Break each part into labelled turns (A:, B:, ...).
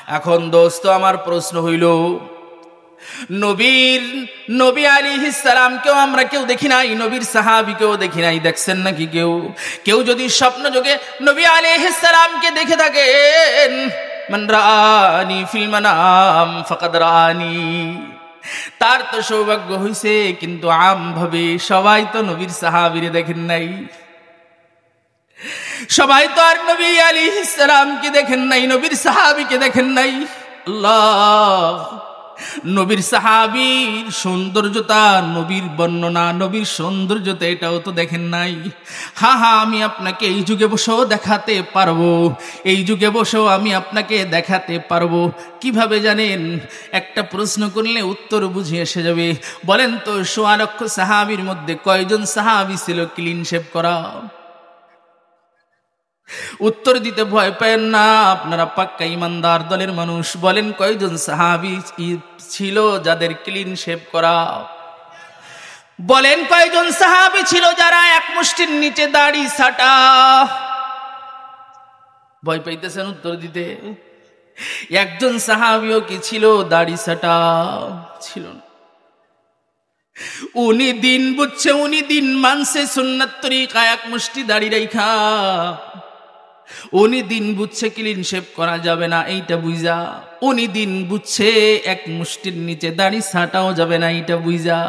A: এখন দোস্ত আমার প্রশ্ন হইল, নবী আলাইহিস সালামকেও আমরা কেউ দেখি নাই, নবীর সাহাবীকেও দেখি নাই। দেখছেন নাকি কেউ যদি স্বপ্ন যোগে নবী আলাইহিস সালামকে দেখে থাকেন, মান রাআনি ফিল মানাম ফাকাদ রাআনি, তার তো সৌভাগ্য হইছে। কিন্তু আমভাবে সবাই তো নবীর সাহাবীরে দেখেন নাই, সবাই তো আর নবী আলাইহিস সালামকে দেখেন নাই, নবীর সাহাবীকে দেখেন নাই। আল্লাহ, নবীর সাহাবীর সৌন্দর্যতা, নবীর বর্ণনা, নবীর সৌন্দর্যতা এটাও তো দেখেন নাই। আমি আপনাকে এই যুগে বসেও দেখাতে পারবো, এই যুগে বসেও আমি আপনাকে দেখাতে পারবো। কিভাবে জানেন? একটা প্রশ্ন করলে উত্তর বুঝে এসে যাবে। বলেন তো, ১৬ লক্ষ সাহাবীর মধ্যে কয়জন সাহাবী ছিল ক্লিন শেভ করা? উত্তর দিতে ভয় পায় না, আপনারা পাক্কা ইমানদার দলের মানুষ। বলেন কয়জন সাহাবী ছিল যাদের ক্লিন শেভ করা? বলেন কয়জন সাহাবী ছিল যারা এক মুষ্টির নিচে দাড়ি ছাটা? ভয় পাইতেছেন উত্তর দিতে? একজন সাহাবীও কি ছিল দাড়ি ছাটা? ছিল না। উনি দিন বুঝছে, উনি দিন মানছে সুন্নাত তরিকা, এক মুষ্টি দাড়ি রাইখা। উনি দিন বুঝছে ক্লিন শেভ করা যাবে না, এইটা বুঝা। উনি দিন বুঝছে এক মুষ্টির নিচে দাড়ি ছাটাও যাবে না, এইটা বুঝা।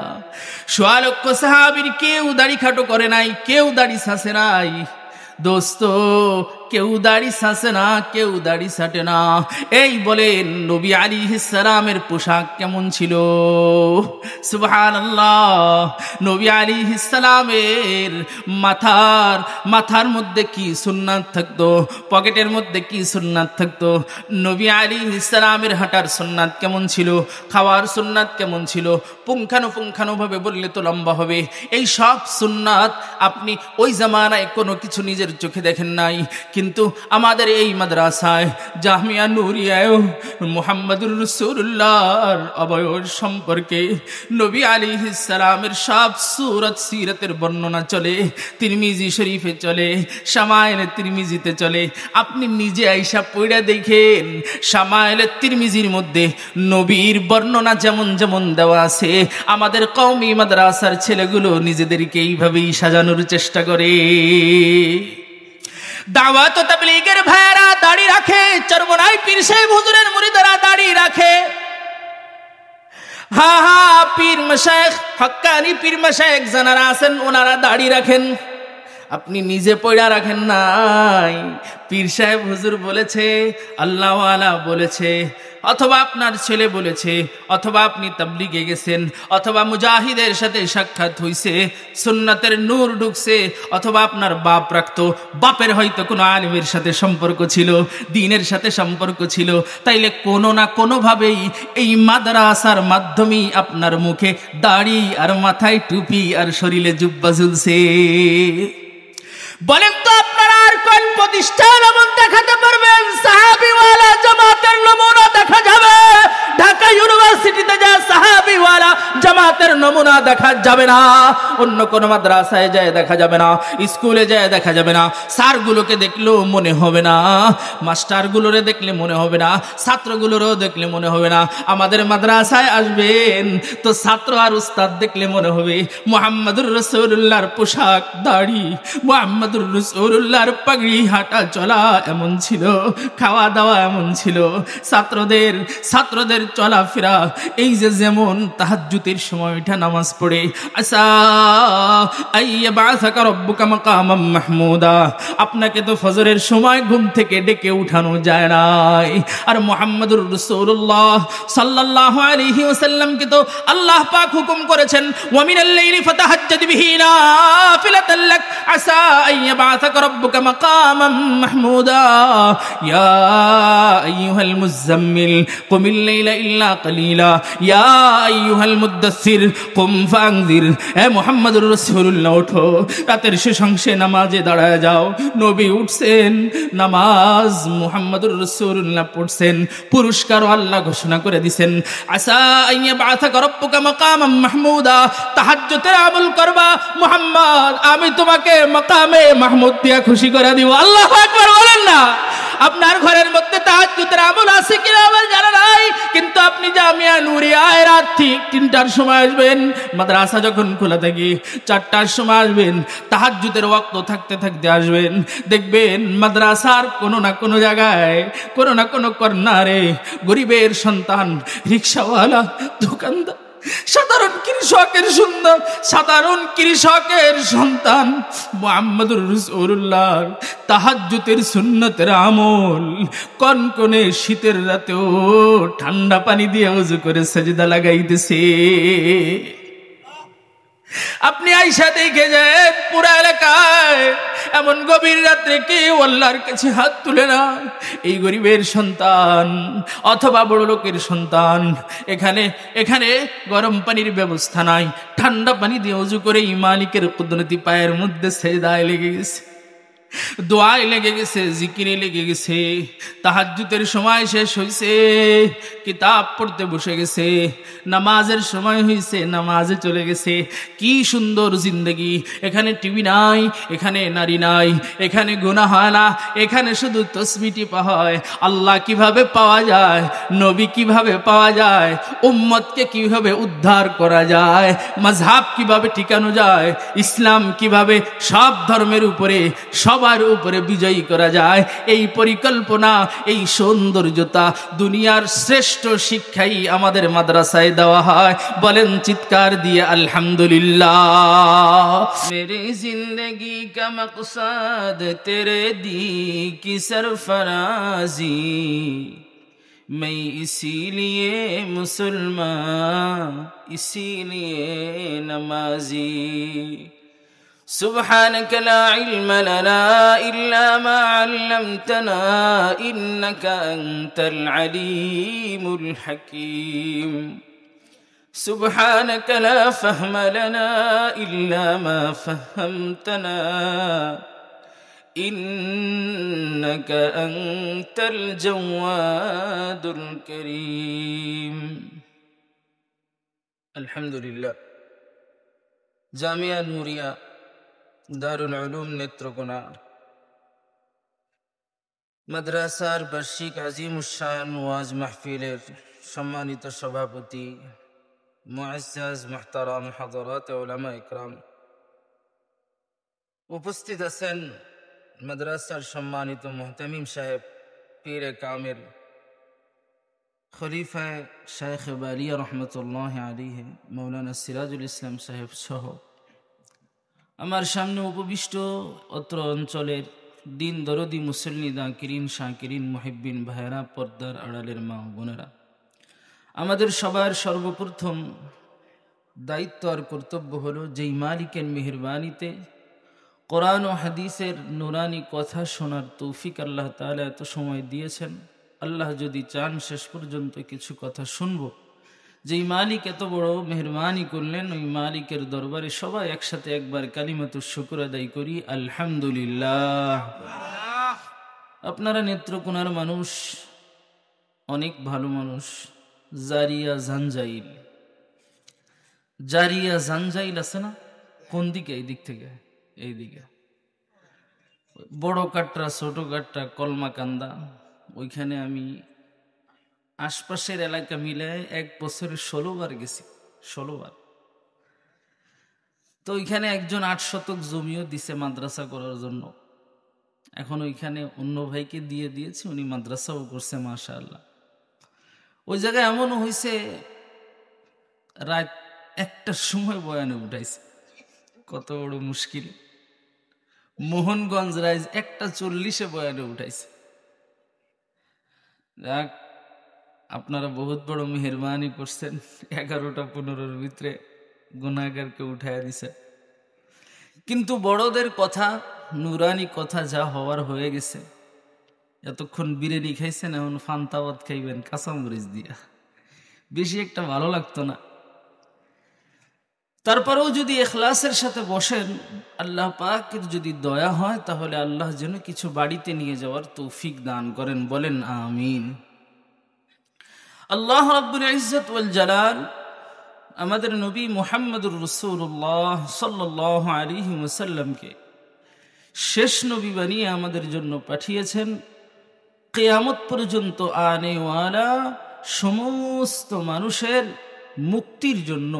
A: ১৬ লক্ষ সাহাবীর কেউ দাড়ি খাটো করে নাই, কেউ দাড়ি ছাঁচে নাই। দোস্ত, কেউ দাড়ি ছাঁচে না, কেউ দাড়ি ছাটে না। এই বলেন, নবী আলাইহিস সালামের পোশাক কেমন ছিল? সুবহানাল্লাহ। নবী আলাইহিস সালামের মাথার মধ্যে কি সুন্নাত থাকতো, পকেটের মধ্যে কি সুন্নাত থাকতো? নবী আলাইহিস সালামের হাঁটার সুন্নাত কেমন ছিল, খাওয়ার সুন্নাত কেমন ছিল? পুঙ্খানুপুঙ্খানুভাবে বললে তো লম্বা হবে। এই সব সুন্নাত আপনি ওই জামানায় কোনো কিছু নিজের চোখে দেখেন নাই, কিন্তু আমাদের এই মাদ্রাসায় জামিয়া নূরিয়ায় মুহাম্মদুর রাসূলুল্লাহর অবয়ব সম্পর্কে নবী আলাইহিস সালামের সব সূরত সিরাতের বর্ণনা চলে, তিরমিজি শরীফে চলে, শামায়েলে তিরমিজিতে চলে। আপনি নিজে আইসা পড়া দেখেন, শামায়েলে তিরমিজির মধ্যে নবীর বর্ণনা যেমন যেমন দেওয়া আছে, আমাদের কওমি মাদ্রাসার ছেলেগুলো নিজেদেরকে এইভাবেই সাজানোর চেষ্টা করে। দাওয়াত ও তাবলীগের ভাইরা দাড়ি রাখে, চরমনাই পীর সাহেব হুজুরের মুরিদরা দাড়ি রাখে। পীর মাশায়েখ, হক্কানি পীর মাশায়েখ যারা আছেন ওনারা দাড়ি রাখেন। আপনি নিজে পয়ড়া রাখেন নাই। পীর সাহেব হুজুর বলেছে, আল্লাহ ওয়ালা বলেছে, অথবা আপনার ছেলে বলেছে, অথবা আপনি তাবলীগে গেছেন, অথবা মুজাহিদের সাথে সাক্ষাৎ হইছে, সুন্নাতের নূর ঢুকছে, অথবা আপনার বাপ রাখতো, বাপের হয়তো কোনো আলিমের সাথে সম্পর্ক ছিল, দ্বীনের সাথে সম্পর্ক ছিল, তাইলে কোনো না কোনোভাবেই এই মাদ্রাসার মাধ্যমেই আপনার মুখে দাড়ি আর মাথায় টুপি আর শরীরে জুব্বা ঝুলছে। বলেন তো, আপনারা আর কোন প্রতিষ্ঠান এমন দেখাতে পারবেন সাহাবীওয়ালা জামাতের নমুনা দেখা যাবে? ঢাকা ইউনিভার্সিটিতে যা সাহাবীওয়ালা জামাতের নমুনা দেখা যাবে না, অন্য কোন মাদ্রাসায় যায় দেখা যাবে না, স্কুলে যায় দেখা যাবে না। স্যারগুলোকে দেখলেও মনে হবে না, মাস্টারগুলোরে দেখলে মনে হবে না, ছাত্রগুলোরও দেখলে মনে হবে না। আমাদের মাদ্রাসায় আসবেন তো ছাত্র আর উস্তাদ দেখলে মনে হবে মুহাম্মদুর রাসূলুল্লাহর পোশাক, দাড়ি, মুহাম্মদুর রাসূলুল্লাহর পাগড়ি, হাঁটা চলা এমন ছিল, খাওয়া দাওয়া এমন ছিল, ছাত্রদের চলাফেরা এই যে যেমন তাহাজ্জুদের সময়টা নামাজ পড়ে, আসা আইয়াবাসাকা রাব্বুকা মাকামাম মাহমুদা, আপনাকে তো ফজরের সময় ঘুম থেকে ডেকে উঠানো যায় নাই। আর মুহাম্মদুর রাসূলুল্লাহ সাল্লাল্লাহু আলাইহি ওয়াসাল্লামকে তো আল্লাহ পাক হুকুম করেছেন, ওয়া মিনাল লাইলি ফাতাহাজ্জাদ বিহি নাফিলাতাল লাক আসা আইয়াবাসাকা রাব্বুকা মাকামাম মাহমুদা ইয়া আইয়ুহাল মুযাম্মিল কুমিল লাইলা ইল্লা কালিলা ইয়া আইয়ুহাল মুদ্দাসসির কুম ফানজির। হে মুহাম্মদুর রাসূলুল্লাহ, ওঠো, রাতের শেষ অংশে নামাজে দাঁড়ায় যাও। নবী উঠছেন, নামাজ মুহাম্মদুর রাসূলুল্লাহ পড়ছেন, পুরস্কার আল্লাহ ঘোষণা করে দিবেন, আসা আইয়াবাসাকা রাব্বুকা মাকামাম মাহমুদা। তাহাজ্জুদের আমল করবা মুহাম্মদ, আমি তোমাকে মাকামে মাহমুদ দিয়া খুশি করে দিব। আল্লাহু আকবার বলেন না? আপনার ঘরের মধ্যে তাহাজ্জুদের আমল আছে কিনা? নুরিয়ায় রাত ঠিক 3টার সময় আসবেন, মাদ্রাসা যখন খোলা থাকে 4টার সময় আসবেন, তাহাজ্জুদের ওয়াক্ত থাকতে থাকতে আসবেন। দেখবেন মাদ্রাসার কোনো না কোনো জায়গায়, কোনো না কোনো কর্নারে গরিবের সন্তান, রিক্সাওয়ালা, দোকানদার, সাধারণ কৃষকের সন্তান মুহাম্মদুর রাসূলুল্লাহ তাহাজ্জুদের সুন্নতের আমল কনকনে শীতের রাতেও ঠান্ডা পানি দিয়ে ওযু করে সিজদা লাগাইতেছে। আপনি আয়েশা দেখে যান পুরা এলাকায় এমন গভীর রাত্রে কেউ আল্লাহর কাছে হাত তুলে না। এই গরিবের সন্তান অথবা বড় লোকের সন্তান, এখানে গরম পানির ব্যবস্থা নাই, ঠান্ডা পানি দিয়ে ওযু করে মালিকের কুদরতি পায়ের মধ্যে সিজদায় লেগে গেছে, দোয়ায় লেগে গেছে, জিকিরে লেগে গেছে। তাহাজ্জুদের সময় শেষ হইছে, কিতাব পড়তে বসে গেছে, নামাজের সময় হইছে, নামাজে চলে গেছে। কি সুন্দর জিন্দেগি! এখানে টিভি নাই, এখানে নারী নাই, এখানে গুনাহ হয় না, এখানে শুধু তসবিহ টিপা হয়। আল্লাহ কিভাবে পাওয়া যায়, নবী কিভাবে পাওয়া যায়, উম্মতকে কিভাবে উদ্ধার করা যায়, মাযহাব কিভাবে টিকানো যায়, ইসলাম কিভাবে সব ধর্মের উপরে সবার উপরে বিজয়ী করা যায়, এই পরিকল্পনা, এই সৌন্দর্যতা, দুনিয়ার শ্রেষ্ঠ শিক্ষাই আমাদের মাদ্রাসায় দেওয়া হয়। বলেন চিৎকার দিয়ে আলহামদুলিল্লাহ। মেরে জিন্দগি কা মকসদ তেরে दी की सरफराजी, मैं इसीलिए मुसलमान, इसीलिए नमाजी। سبحانك لا علم لنا إلا ما علمتنا إنك أنت العليم الحكيم. سبحانك لا فهم لنا إلا ما فهمتنا إنك أنت الجواد الكريم. الحمد لله. জামিয়া নুরিয়া দারুল উলুম নেত্রকোনা মাদ্রাসার বার্ষিক আজিমুশান ওয়াজ মাহফিলের সম্মানিত সভাপতি মুআজ্জাজ মুহতারাম হযরত উলামা ইকরাম, উপস্থিত আছেন মাদ্রাসার সম্মানিত মুহতামিম সাহেব, পীরে কামিল, খলিফা শাইখ বালিয়া রহমতুল্লাহ আলাইহি মাওলানা সিরাজুল ইসলাম সাহেব সহ আমার সামনে উপবিষ্ট অত্র অঞ্চলের দিন দরদি মুসল্লি দাকিরিন শাকিরিন মুহিব্বিন ভাইরা, পর্দার আড়ালের মা বোনেরা, আমাদের সবার সর্বপ্রথম দায়িত্ব আর কর্তব্য হলো যেই মালিকের মেহেরবানিতে কোরআন ও হাদিসের নুরানি কথা শোনার তৌফিক আল্লাহ তাআলা এত সময় দিয়েছেন। আল্লাহ যদি চান শেষ পর্যন্ত কিছু কথা শুনবো। যেই মালিক এত বড় মেহরবানি করলেন, ওই মালিকের দরবারে সবাই একসাথে একবার কালিমাতুশ শুকর আদায় করি আলহামদুলিল্লাহ। আপনারা নেত্রকোনার মানুষ, অনেক ভালো মানুষ। জারিয়া জাঞ্জাইল আছে না? কোন দিকে? এই দিক থেকে, এই দিকে বড় কাটরা, ছোট কাটরা, কলমাকান্দা, ওইখানে আমি আশপাশের এলাকা মিলে 1 বছরে 16 বার গেছি, 16 বার। তো ওইখানে একজন 8 শতক জমিও দিছে মাদ্রাসা করার জন্য। এখন ওইখানে অন্য ভাইকে দিয়ে দিয়েছি, উনি মাদ্রাসাও করছে মাশাআল্লাহ। ওই জায়গায় এমনও হয়েছে রাত 1টার সময় বয়ানে উঠাইছে, কত বড় মুশকিল। মোহনগঞ্জ রাইজ 1:40 বয়ানে উঠাইছে। যাক, আপনারা বহুত বড় মেহেরবানি করছেন, 11টা-15-র ভিতরে গুনাহগারকে উঠাইয়া দিছে। কিন্তু বড়দের কথা, নুরানি কথা যা হওয়ার হয়ে গেছে। এতক্ষণ বিরিয়ানি খাইছেন, এখন ফান্তাবাদ খাইবেন কাঁচামরিচ দিয়া, বেশি একটা ভালো লাগতো না। তারপরেও যদি ইখলাসের সাথে বসেন, আল্লাহ পাকের যদি দয়া হয়, তাহলে আল্লাহ যেন কিছু বাড়িতে নিয়ে যাওয়ার তৌফিক দান করেন। বলেন আমিন। আল্লাহ রাব্বুল ইজ্জত ওয়াল জালাল আমাদের নবী মুহাম্মদুর রাসূলুল্লাহ সাল্লাল্লাহু আলাইহি ওয়াসাল্লামকে শেষ নবী বানিয়ে আমাদের জন্য পাঠিয়েছেন। কিয়ামত পর্যন্ত আনেওয়ালা সমস্ত মানুষের মুক্তির জন্য,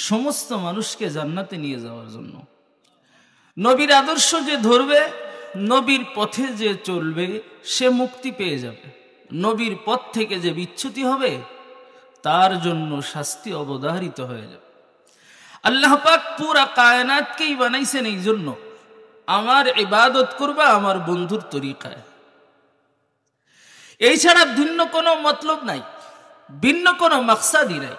A: সমস্ত মানুষকে জান্নাতে নিয়ে যাওয়ার জন্য। নবীর আদর্শ যে ধরবে, নবীর পথে যে চলবে, সে মুক্তি পেয়ে যাবে। নবীর পথ থেকে যে বিচ্যুতি হবে, তার জন্য শাস্তি অবধারিত হয়ে যাবে। আল্লাহ পাক পুরা কায়নাতকেই বানাইছেন এই জন্য, আমার ইবাদত করবা আমার বন্ধুর তরিকায়। এই ছাড়া ভিন্ন কোনো মতলব নাই, ভিন্ন কোনো মাকসাদই নাই।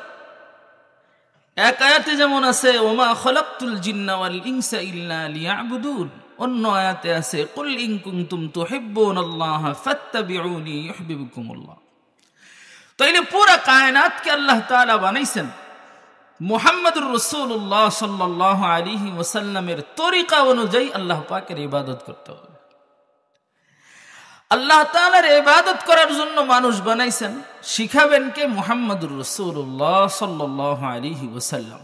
A: এক আয়াতে যেমন আছে ওমা খলাকতুল জিন্না ওয়াল ইনসা ইল্লা লিয়াবুদুন, অন্য আয়াতে আছে কুল ইন কুনতুম তুহিব্বুনাল্লাহ ফাত্তাবিউনি ইউহিব্বুকুমুল্লাহ। তাইলে পুরা কায়নাতকে আল্লাহ তাআলা বানাইছেন মুহাম্মদুর রাসূলুল্লাহ সাল্লাল্লাহু আলাইহি ওয়াসাল্লামের তরিকা অনুযায়ী আল্লাহ পাকের ইবাদত করতে হবে। আল্লাহ তাআলার ইবাদত করার জন্য মানুষ বানাইছেন, শিখাবেন কে? মুহাম্মদুর রাসূলুল্লাহ সাল্লাল্লাহু আলাইহি ওয়াসাল্লাম।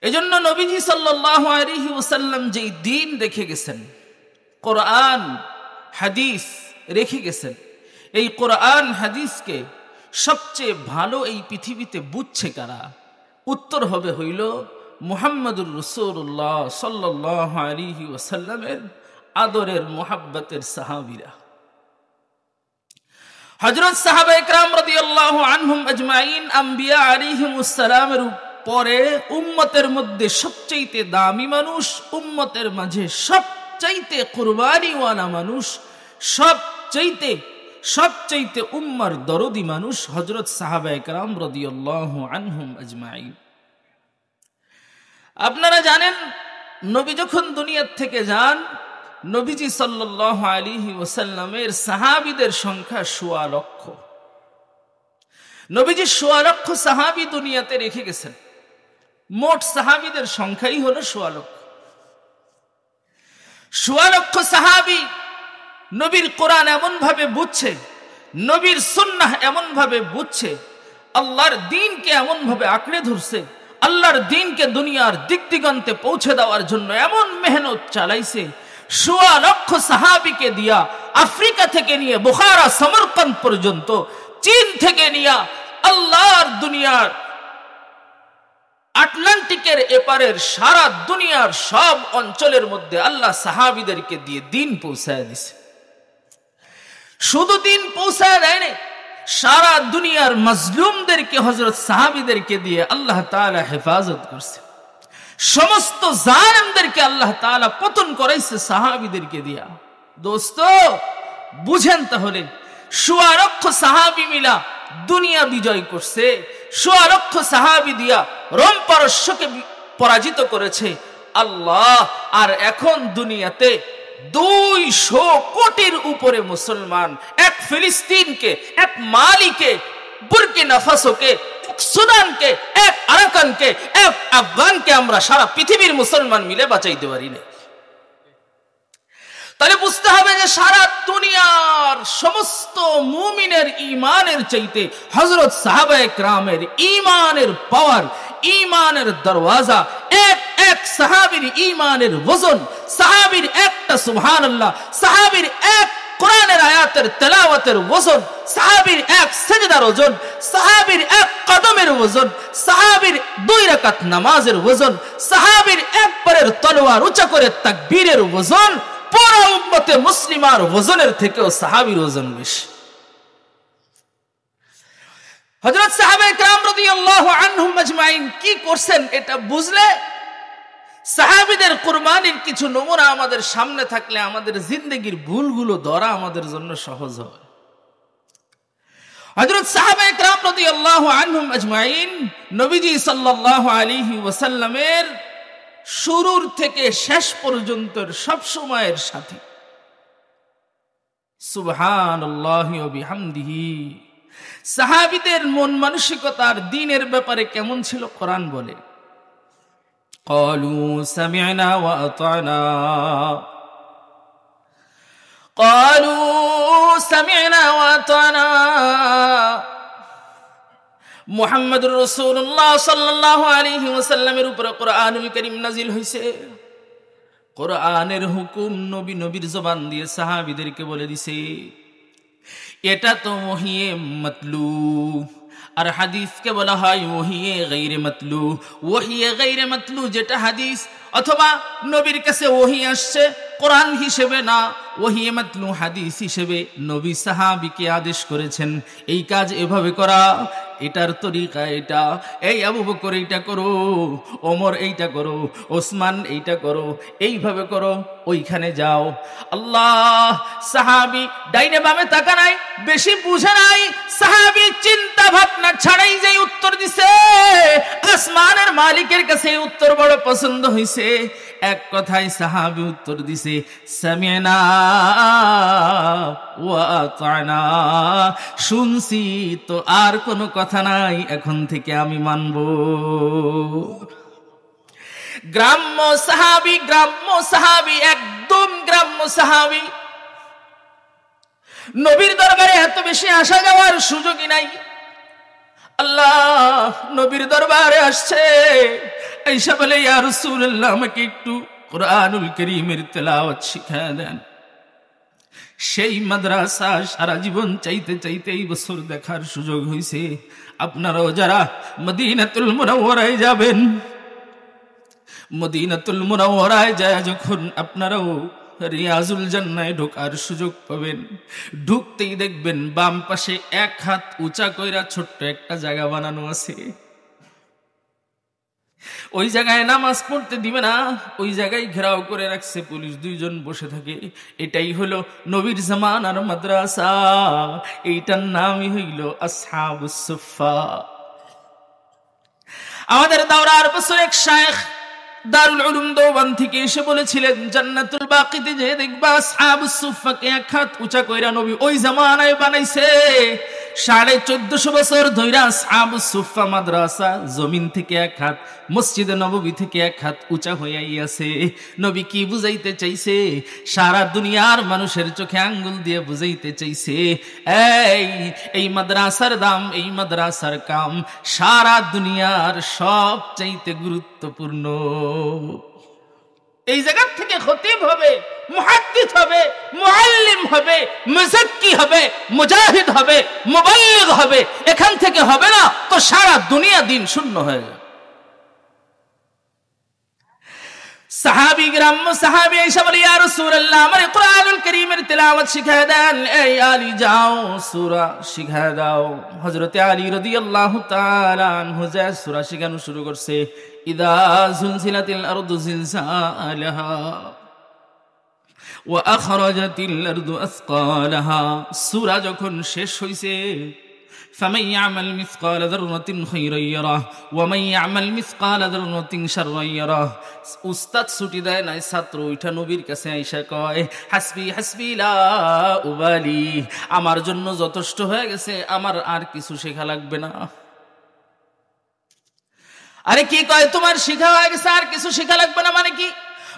A: এজন্য নবীজি সাল্লাল্লাহু আলাইহি ওয়াসাল্লাম যেই দ্বীন রেখে গেছেন, কোরআন হাদিস রেখে গেছেন, এই কোরআন হাদিসকে সবচেয়ে ভালো এই পৃথিবীতে বুঝছে কারা? উত্তর হবে হইল মুহাম্মদুর রাসূলুল্লাহ সাল্লাল্লাহু আলাইহি ওয়াসাল্লামের আদরের মুহাব্বতের সাহাবীরা। হযরত সাহাবায়ে কেরাম রাদিয়াল্লাহু আনহুম আজমাইন আম্বিয়া আলাইহিমুস সালামের পরে উম্মতের মধ্যে সবচাইতে দামি মানুষ, উম্মতের মাঝে সবচাইতে কুরবানিওয়ালা মানুষ, সবচাইতে উম্মার দরদি মানুষ হযরত সাহাবায়ে কেরাম রাদিয়াল্লাহু আনহুম আজমাইন। আপনারা জানেন, নবী যখন দুনিয়া থেকে যান, নবীজি সাল্লাল্লাহু আলাইহি ওয়াসাল্লামের সাহাবীদের সংখ্যা ১৬ লক্ষ। নবীজি ১৬ লক্ষ সাহাবী দুনিয়াতে রেখে গেছেন। মোট সাহাবীদের সংখ্যাই হলো ১৬ লক্ষ। ১৬ লক্ষ সাহাবী নবীর কোরআন এমন ভাবে বুঝছে, নবীর সুন্নাহ এমন ভাবে বুঝছে, আল্লাহর দ্বীনকে এমন ভাবে আঁকড়ে ধরছে, আল্লাহর দ্বীনকে দুনিয়ার দিক দিগন্তে পৌঁছে দেওয়ার জন্য এমন মেহনত চালাইছে। ১৬ লক্ষ সাহাবীকে দিয়া আফ্রিকা থেকে নিয়ে বুখারা সমরকন্দ পর্যন্ত, চীন থেকে নিয়ে আল্লাহর দুনিয়ার আটলান্টিকের এপারের সারা দুনিয়ার সব অঞ্চলের মধ্যে আল্লাহ সাহাবীদেরকে দিয়ে দ্বীন পৌঁছায় দিছে। শুধু দ্বীন পৌঁছায় দেয়নি, সারা দুনিয়ার মাজলুমদেরকে হযরত সাহাবীদেরকে দিয়ে আল্লাহ তাআলা হেফাজত করছে। সমস্ত জালেমদেরকে আল্লাহ তাআলা পতন করাইছে সাহাবীদেরকে দিয়া। দোস্ত বুঝেন তাহলে, ১৬ লক্ষ সাহাবী মিলা দুনিয়া বিজয় করছে, ১৬ লক্ষ সাহাবী দিয়া রোম পারস্যকে পরাজিত করেছে আল্লাহ। আর এখন দুনিয়াতে ২০০ কোটির উপরে মুসলমান, এক ফিলিস্তিনকে, এক মালিকে, বুরকিনা ফাসোকে, এক সুদানকে, এক আরাকানকে, এক আফগানকে আমরা সারা পৃথিবীর মুসলমান মিলে বাঁচাইতে পারি না। তাহলে বুঝতে হবে যে সারা দুনিয়ার সমস্ত মুমিনের ঈমানের চাইতে হযরত সাহাবায়ে কেরামের ঈমানের পাওয়ার, ঈমানের দরওয়াজা, এক এক সাহাবীর ঈমানের ওজন, সাহাবীর একটা সুবহানাল্লাহ, সাহাবীর এক কোরআনের আয়াতের তেলাওয়াতের ওজন, সাহাবীর এক সিজদার ওজন, সাহাবীর এক কদমের ওজন, সাহাবীর ২ রাকাত নামাজের ওজন, সাহাবীর একবারের তলোয়ার উঁচা করে তাকবীরের ওজন পুরো উম্মতে মুসলিমার ওজনের থেকেও সাহাবীর ওজন বেশি। হযরত সাহাবায়ে কেরাম রাদিয়াল্লাহু আনহুম আজমাইন কি করছেন এটা বুঝলে, সাহাবীদের কুরবানির কিছু নমুনা আমাদের সামনে থাকলে আমাদের জিন্দেগির ভুলগুলো ধরা আমাদের জন্য সহজ হবে। হযরত সাহাবায়ে কেরাম রাদিয়াল্লাহু আনহুম আজমাইন নবীজি সাল্লাল্লাহু আলাইহি ওয়াসাল্লামের শুরুর থেকে শেষ পর্যন্ত সব সময়ের সাথী। সুবহানাল্লাহি ওয়া বিহামদিহি। সাহাবীদের মন মানসিকতার দ্বীনের ব্যাপারে কেমন ছিল কোরআন বলে, ক্বালু সামি'না ওয়া আতা'না, ক্বালু সামি'না ওয়া আতা'না। মুহাম্মদুর রাসূলুল্লাহ সাল্লাল্লাহু আলাইহি ওয়াসাল্লামের উপরে কোরআনুল কারীম নাজিল হইছে। কোরআনের হুকুম নবীর জবান দিয়ে সাহাবীদেরকে বলে দিছে। এটা তো ওহিয়ে মাতলু, আর হাদিসকে বলা হয় ওহিয়ে গায়রে মাতলু। ওহিয়ে গায়রে মাতলু যেটা হাদিস অথবা নবীর কাছে ওহি আসছে কোরআন হিসেবে না, ওহিয়ে মাতলু হাদিস হিসেবে নবী সাহাবীকে আদেশ করেছেন এই কাজ এভাবে করা, এটার তরিকা এটা, এই আবু বকর এইটা করো, ওমর এইটা করো, ওসমান এইটা করো, এইভাবে করো, ওইখানে যাও। আল্লাহ, সাহাবী ডাইনে বামে তাকা নাই, বেশি বুঝে নাই, সাহাবী চিন্তা ভাবনা ছাড়াই যে উত্তর দিছে, আসমানের মালিকের কাছে উত্তর বড় পছন্দ হইছে। এক কথায় সাহাবী উত্তর দিছে সামি'না ওয়া আতা'না, শুনছি তো আর কোনো কথা নাই, এখন থেকে আমি মানব। গ্রাম্য সাহাবী একদম গ্রাম্য সাহাবী, নবীর দরবারে এত বেশি আসা যাওয়ার সুযোগই নাই। আল্লাহ নবীর দরবারে আসছে, আয়েশা বলে ইয়া রাসূলুল্লাহ আমাকে একটু কুরআনুল কারীমের তেলাওয়াত শিখিয়ে দেন। সেই মাদ্রাসা সারা জীবন চাইতে চাইতে এই বছর দেখার সুযোগ হয়েছে। আপনারাও যারা মদিনাতুল মুনাওয়ারায় যাবেন, মদিনাতুল মুনাওয়ারায় যায় যখন আপনারাও রিয়াজুল জান্নায় ঢোকার সুযোগ পাবেন, ঢুকতেই দেখবেন বাম পাশে এক হাত উঁচা কইরা ছোট্ট একটা জায়গা বানানো আছে। ওই জায়গায় নামাজ পড়তে দিবে না, ওই জায়গায় ঘেরাও করে রাখছে পুলিশ, দুইজন বসে থাকে। এটাই হলো নবীর জামানার মাদ্রাসা, এইটার নামই হইল আসহাবুস সুফফা। আমাদের দাওরার বছর এক শায়েখ দারুল উলুম দেওবন্দ থেকে এসে বলেছিলেন, জান্নাতুল বাকিতে যে দেখবা আসহাবুস সুফফাকে এক হাত উঁচা কইরা নবী ওই জামানায় বানাইছে। 1450 বছর ধইরা আসহাবুস সুফফা মাদ্রাসা জমিন থেকে এক হাত, মসজিদে নববী থেকে এক হাত উঁচা হইয়াই আছে। নবী কি বুঝাইতে চাইছে? সারা দুনিয়ার মানুষের চোখে আঙ্গুল দিয়ে বুঝাইতে চাইছে এই মাদ্রাসার দাম, এই মাদ্রাসার কাম সারা দুনিয়ার সব চাইতে গুরুত্বপূর্ণ। এই জায়গা থেকে খতিব হবে, মুহাদ্দিস হবে, মুআল্লিম হবে, মুযাক্কি হবে, মুজাহিদ হবে, মুবাল্লিগ হবে। এখান থেকে হবে না তো সারা দুনিয়া দিন শূন্য হয়ে যাবে। সাহাবী গ্রাম্য সাহাবী এসে বলে ইয়া রাসূলুল্লাহ আমারে কুরআনুল কারীমের তিলাওয়াত শিখিয়ে দেন। এই আলী যাও সূরা শিখিয়ে দাও। হযরতে আলী রাদিয়াল্লাহু তাআলা আনহু যে সূরা শিখানো শুরু করছে, ইযা যুলজিলাতিল আরদু জিলজালাহা ওয়া আখরাজাতিল আরদু আসকালাহা, সূরা যখন শেষ হইছে, فمن يعمل مثقال ذرة خيرا يره ومن يعمل مثقال ذرة شرا يره। উস্তাদ ছুটি দেয় নাই, ছাত্র উঠা নবীর কাছে আইসা কয় হাসবি হাসবি লা উবালি, আমার জন্য যথেষ্ট হয়ে গেছে, আমার আর কিছু শেখা লাগবে না। আরে কি কয়, তোমার শিখা হয়ে গেছে আর কিছু শেখা লাগবে না মানে কি?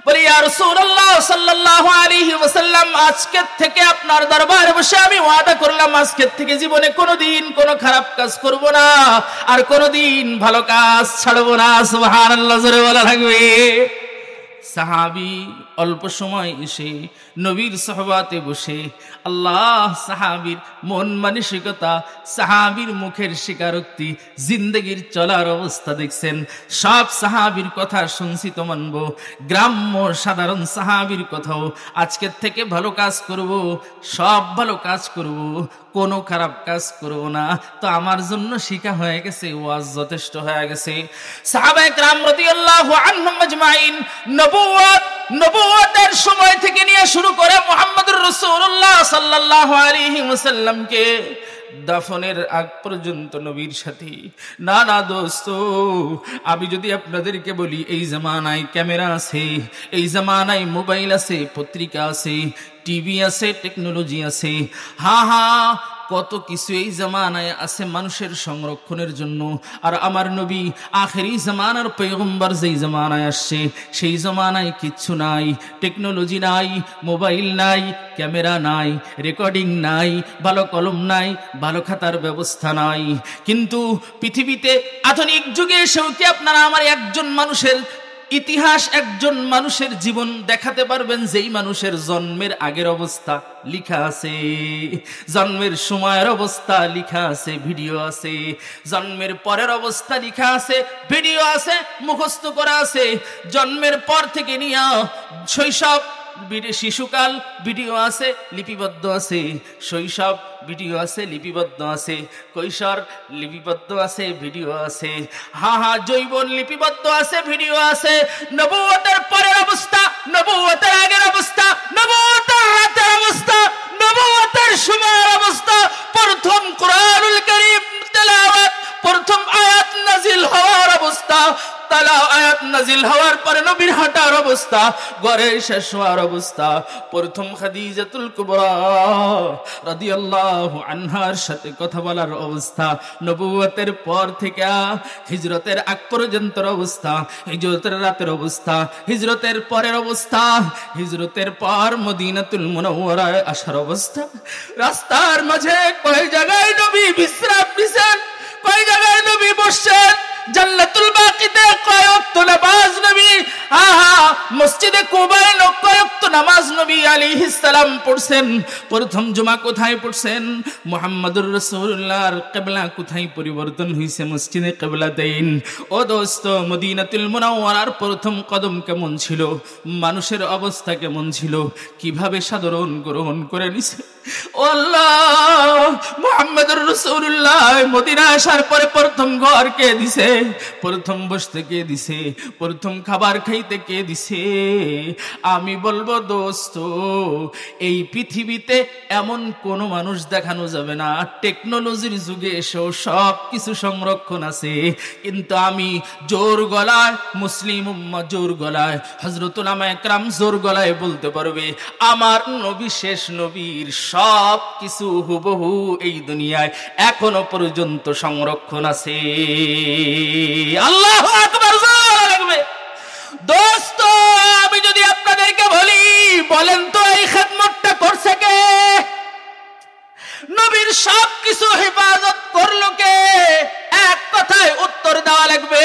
A: বলি ইয়া রাসূলুল্লাহ সাল্লাল্লাহু আলাইহি ওয়াসাল্লাম আজকে থেকে আপনার দরবারে বসে আমি ওয়াদা করলাম আজকে থেকে জীবনে কোনোদিন কোনো খারাপ কাজ করব না, আর কোনোদিন ভালো কাজ ছাড়ব না। সুবহানাল্লাহ, জোরে বলা লাগবে। সাহাবী অল্প সময় এসে নবীর সহবাতে বসে আল্লাহ সাহাবীর মন মানসিকতা, সাহাবীর মুখের স্বীকারোক্তি, জিন্দেগির চলার অবস্থা দেখছেন। সব সাহাবীর কথা শুনছি তো মানব, গ্রাম্য সাধারণ সাহাবীর কথাও আজকের থেকে ভালো কাজ করব, সব ভালো কাজ করব, কোনো খারাপ কাজ করব না। তো আমার জন্য শিক্ষা হয়ে গেছে, ওয়াজ যথেষ্ট হয়ে গেছে। সাহাবায়ে কেরাম রাদিয়াল্লাহু আনহুম আজমাইন নবুয়তের সময় থেকে নিয়ে শুরু করে মুহাম্মদুর রাসূলুল্লাহ সাল্লাল্লাহু আলাইহি ওয়াসাল্লামকে দাফনের আগ পর্যন্ত নবীর সাথে। না না দোস্ত, আমি যদি আপনাদেরকে বলি এই জামানায় ক্যামেরা আছে, এই জামানায় মোবাইল আছে, পত্রিকা আছে, টিভি আছে, টেকনোলজি আছে, হ্যাঁ কত কিছু এই জামানায় আছে মানুষের সংরক্ষণের জন্য। আর আমার নবী আখেরি জামানার পয়গম্বর যেই জামানায় আসছে সেই জামানায় কিচ্ছু নাই, টেকনোলজি নাই, মোবাইল নাই, ক্যামেরা নাই, রেকর্ডিং নাই, ভালো কলম নাই, ভালো খাতার ব্যবস্থা নাই। কিন্তু পৃথিবীতে আধুনিক যুগে এসেও কি আপনারা আমার একজন মানুষের ইতিহাস একজন মানুষের জীবন দেখাতে পারবেন যেই মানুষের জন্মের আগের অবস্থা লিখা আছে, জন্মের সময়ের অবস্থা লিখা আছে, ভিডিও আছে, জন্মের পরের অবস্থা লিখা আছে, ভিডিও আছে, মুখস্থ করা আছে, জন্মের পর থেকে নিয়ে শৈশব শিশুকাল ভিডিও আছে, লিপিবদ্ধ আছে, শৈশব ভিডিও আছে, লিপিবদ্ধ আছে, কৈশোর লিপিবদ্ধ আছে, ভিডিও আছে, যৌবন লিপিবদ্ধ আছে, ভিডিও আছে, নবুয়তের পরের অবস্থা, নবুয়তের আগের অবস্থা, নবুয়তের রাতের অবস্থা, নবুয়তের সময়ের অবস্থা, প্রথম কুরআনুল কারীম তেলাওয়াত, প্রথম আয়াত নাজিল হওয়ার অবস্থা, আয়াত নাজিল হওয়ার পরে নবীর হাঁটার অবস্থা, ঘরে শেষ হওয়ার অবস্থা, প্রথম খাদিজাতুল কুবরা রাদিয়াল্লাহু আনহার সাথে কথা বলার অবস্থা, নবুয়তের পর থেকে হিজরতের আগ পর্যন্ত অবস্থা, হিজরতের রাতের অবস্থা, হিজরতের পরের অবস্থা, হিজরতের পর মদিনাতুল মুনাওয়ারায় আসার অবস্থা, রাস্তার মাঝে কয় জায়গায় নবী বিশ্রাম নিছেন, কয় জায়গায় নবী বসছেন, জান্নাতুল বাকিতে কয় ওয়াক্ত নামাজ নবী, মসজিদে কুবায় কয় ওয়াক্ত নামাজ নবী আলাইহিস সালাম পড়ছেন, প্রথম জুমা কোথায় পড়ছেন, মুহাম্মদুর রাসূলুল্লাহর কিবলা কোথায় পরিবর্তন হইছে, মসজিদে কিবলাতাইন। ও দোস্ত, মদিনাতুল মুনাওয়ারার প্রথম কদম কেমন ছিল, মানুষের অবস্থা কেমন ছিল, কিভাবে সাধারণ গ্রহণ করে নিছে। ও আল্লাহ, মুহাম্মদুর রাসূলুল্লাহ মদিনা আসার পরে প্রথম ঘর কে দিছে, প্রথম বসতে কে দিছে, প্রথম খাবার খাইতে কে দিছে। আমি বলবো দোস্ত, এই পৃথিবীতে এমন কোন মানুষ দেখানো যাবে না, টেকনোলজির যুগে এসেও সব কিছু সংরক্ষণ আছে, কিন্তু আমি জোর গলায়, মুসলিম উম্মাহ জোর গলায়, হযরত উলামা একরাম জোর গলায় বলতে পারবে, আমার নবী শেষ নবীর সব কিছু হুবহু এই দুনিয়ায় এখনো পর্যন্ত সংরক্ষণ আছে। আল্লাহু আকবার। দোস্ত, আমি যদি আপনাদেরকে বলি, বলেন তো এই খেদমতটা করছে কে, নবীর সব কিছু হেফাজত করলো কে? এক কথায় উত্তর দেওয়া লাগবে,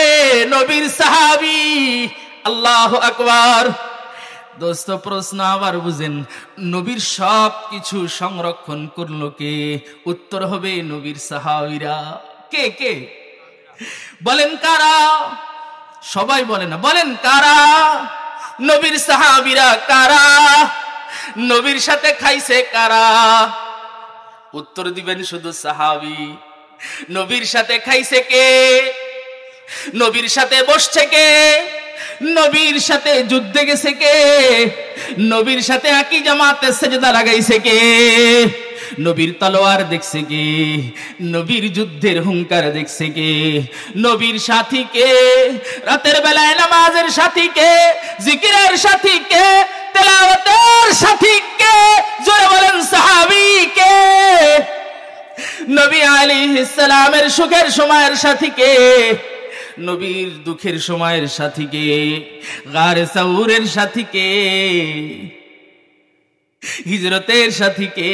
A: নবীর সাহাবী। আল্লাহু আকবার। দোস্ত, প্রশ্ন আবার বুঝেন, নবীর সব কিছু সংরক্ষণ করলো কে? উত্তর হবে নবীর সাহাবীরা। কে কে বলেন, কারা? সবাই বলে না, বলেন কারা? নবীর সাহাবীরা। কারা? নবীর সাথে খাইছে কারা? উত্তর দিবেন শুধু সাহাবী। নবীর সাথে খাইছে কে? নবীর সাথে বসছে কে? নবীর সাথে যুদ্ধে গেছে কে? নবীর সাথে একই জামাতে সেজদা লাগাইছে কে? নবীর তলোয়ার দেখছে কে? নবীর যুদ্ধের হুঙ্কার দেখছে কে? নবীর সাথী কে? রাতের বেলায় নামাজের সাথী কে? জিকিরের সাথী কে? তেলাওয়াতের সাথী কে? জোরে বলেন, সাহাবী কে? নবী আলাইহিস সালামের সুখের সময়ের সাথী কে? নবীর দুঃখের সময়ের সাথী কে? গারে সাউরের সাথী কে? হিজরতের সাথী কে?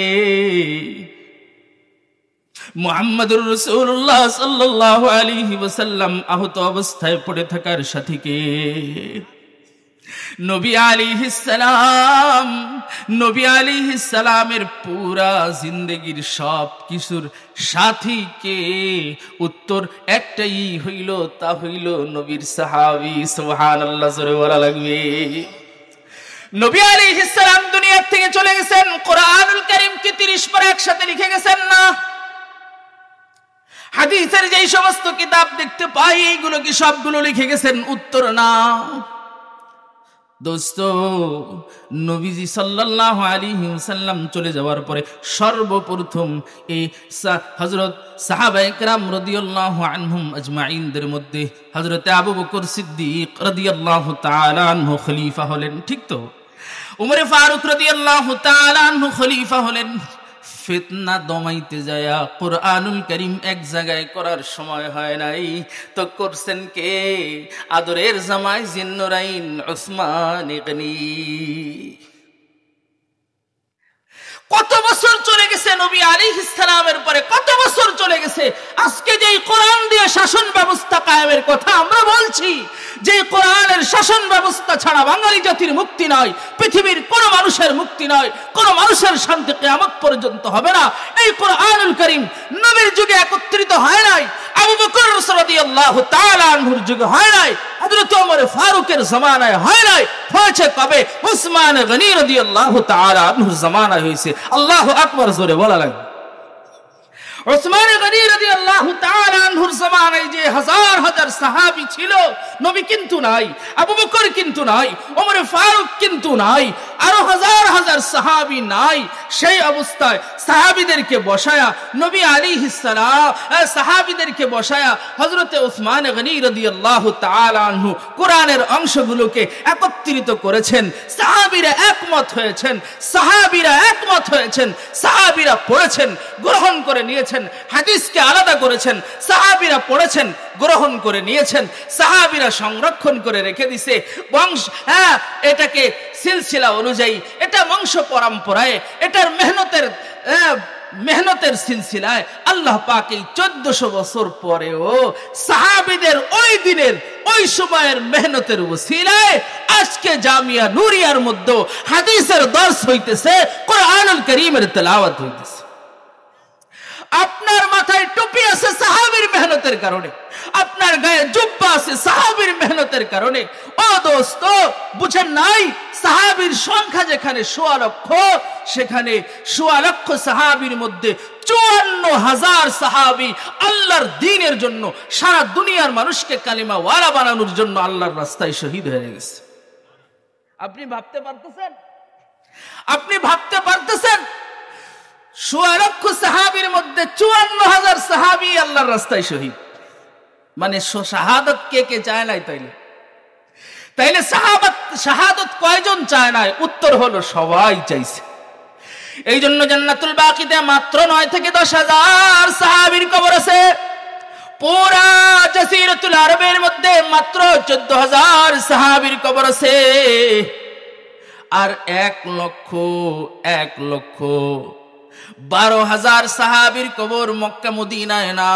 A: মুহাম্মদুর রাসূলুল্লাহ সাল্লাল্লাহু আলাইহি ওয়াসাল্লাম আহত অবস্থায় পড়ে থাকার সাথী কে? নবী আলাইহিস সালাম, নবী আলাইহিস সালামের পুরা জিন্দেগীর সব কিছুর সাথী কে? উত্তর একটাই হইল, তা হইল নবীর সাহাবী। সুবহানাল্লাহ, জোরে বলা লাগবে। নবী আলাইহিস সালাম দুনিয়া থেকে চলে গেছেন, কোরআনুল কারীম কি 30 পারা একসাথে লিখে গেছেন না? হাদিসের যেই সমস্ত কিতাব দেখতে পাই, এইগুলো কি সবগুলো লিখে গেছেন? উত্তর না। দোস্ত, নবীজি সাল্লাল্লাহু আলাইহি ওয়াসাল্লাম চলে যাওয়ার পরে সর্বপ্রথম এই হযরত সাহাবায়ে কেরাম রাদিয়াল্লাহু আনহুম আজমাইনদের মধ্যে হযরত আবু বকর সিদ্দিক রাদিয়াল্লাহু তাআলা আনহু খলিফা হলেন। ঠিক তো? উমরে ফারুক রাদিয়াল্লাহু তাআলা আনহু খলিফা হলেন। ফিতনা দমাইতে যায়া কোরআনুল কারীম এক জায়গায় করার সময় হয় নাই, তো করছেন কে? আদরের জামাই জিন্নুরাইন উসমান গনি। কত বছর চলে গেছে নবী আলাইহিস সালামের পরে, কত বছর চলে গেছে। আজকে যেই কোরআন দিয়ে শাসন ব্যবস্থা কায়েমের কথা আমরা বলছি, যে কোরআনের শাসন ব্যবস্থা ছাড়া বাঙালি জাতির মুক্তি নয়, পৃথিবীর কোন মানুষের মুক্তি নয়, কোন মানুষের শান্তি কিয়ামত পর্যন্ত হবে না। এই কোরআনুল কারীম নবীর যুগে একত্রিত হয় নাই, আবু বকর রাদিয়াল্লাহু তাআলা আনহুর যুগে হয় নাই, হযরত ওমর ফারুকের জামানায় হয় নাই, হয়েছে কবে? উসমান গনি রাদিয়াল্লাহু তাআলা আনহুর জামানায় হয়েছে। আল্লাহু আকবার, জোরে বলা লাগবে। উসমান গনি রাদিয়াল্লাহু তাআলা আনহুর জামানায় যে হাজার হাজার সাহাবী ছিল, নবী কিন্তু নাই, আবু বকর কিন্তু নাই, ওমর ফারুক কিন্তু নাই, আরো হাজার হাজার সাহাবী নাই। সেই অবস্থায় সাহাবীদেরকে বসায়া নবী আলাইহিস সালাম সাহাবীদেরকে বসায়া হযরত উসমান গনি রাদিয়াল্লাহু তাআলা আনহু কোরআনের অংশগুলোকে একত্রিত করেছেন। সাহাবীরা একমত হয়েছেন, সাহাবীরা পড়েছেন, গ্রহণ করে নিয়েছেন, হাদিসকে আলাদা করেছেন, সাহাবীরা পড়েছেন, গ্রহণ করে নিয়েছেন, সাহাবীরা সংরক্ষণ করে রেখে দিয়েছে বংশ, এটাকে সিলসিলা অনুযায়ী, এটা বংশ পরম্পরায়, এটার মেহনতের সিলসিলায় আল্লাহ পাক এই 1400 বছর পরেও সাহাবীদের ওই দিনের ওই সময়ের মেহনতের ওসিলায় আজকে জামিয়া নূরিয়ার মধ্যে হাদিসের দর্স হইতেছে, কোরআনুল কারীমের তেলাওয়াত হইতেছে। আপনার মাথায় টুপি আছে সাহাবীর মেহনতের কারণে, আপনার গায়ে জুব্বা আছে সাহাবীর মেহনতের কারণে। ও দোস্ত, বুঝেন নাই? সাহাবীর সংখ্যা যেখানে 1.25 লক্ষ, সেখানে 1.25 লক্ষ সাহাবীর মধ্যে 54,000 সাহাবী আল্লাহর দ্বীনের জন্য, সারা দুনিয়ার মানুষকে কালিমা ওয়ালা বানানোর জন্য আল্লাহর রাস্তায় শহীদ হয়ে গেছে। আপনি ভাবতে পারতেছেন? 1.25 লক্ষ সাহাবীর মধ্যে 54,000 সাহাবী আল্লাহর রাস্তায় শহীদ। মানে শাহাদাত কে কে চায় নাই? তাইলে শাহাদাত কয়জন চায় নাই? উত্তর হলো সবাই চাইছে। এই জন্য জান্নাতুল বাকিতে মাত্র 9 থেকে 10,000 সাহাবীর কবর আছে। পুরা জাসিরাতুল আরবের মধ্যে মাত্র 14,000 সাহাবীর কবর আছে। আর 1,12,000 সাহাবীর কবর মক্কা মদিনায় না,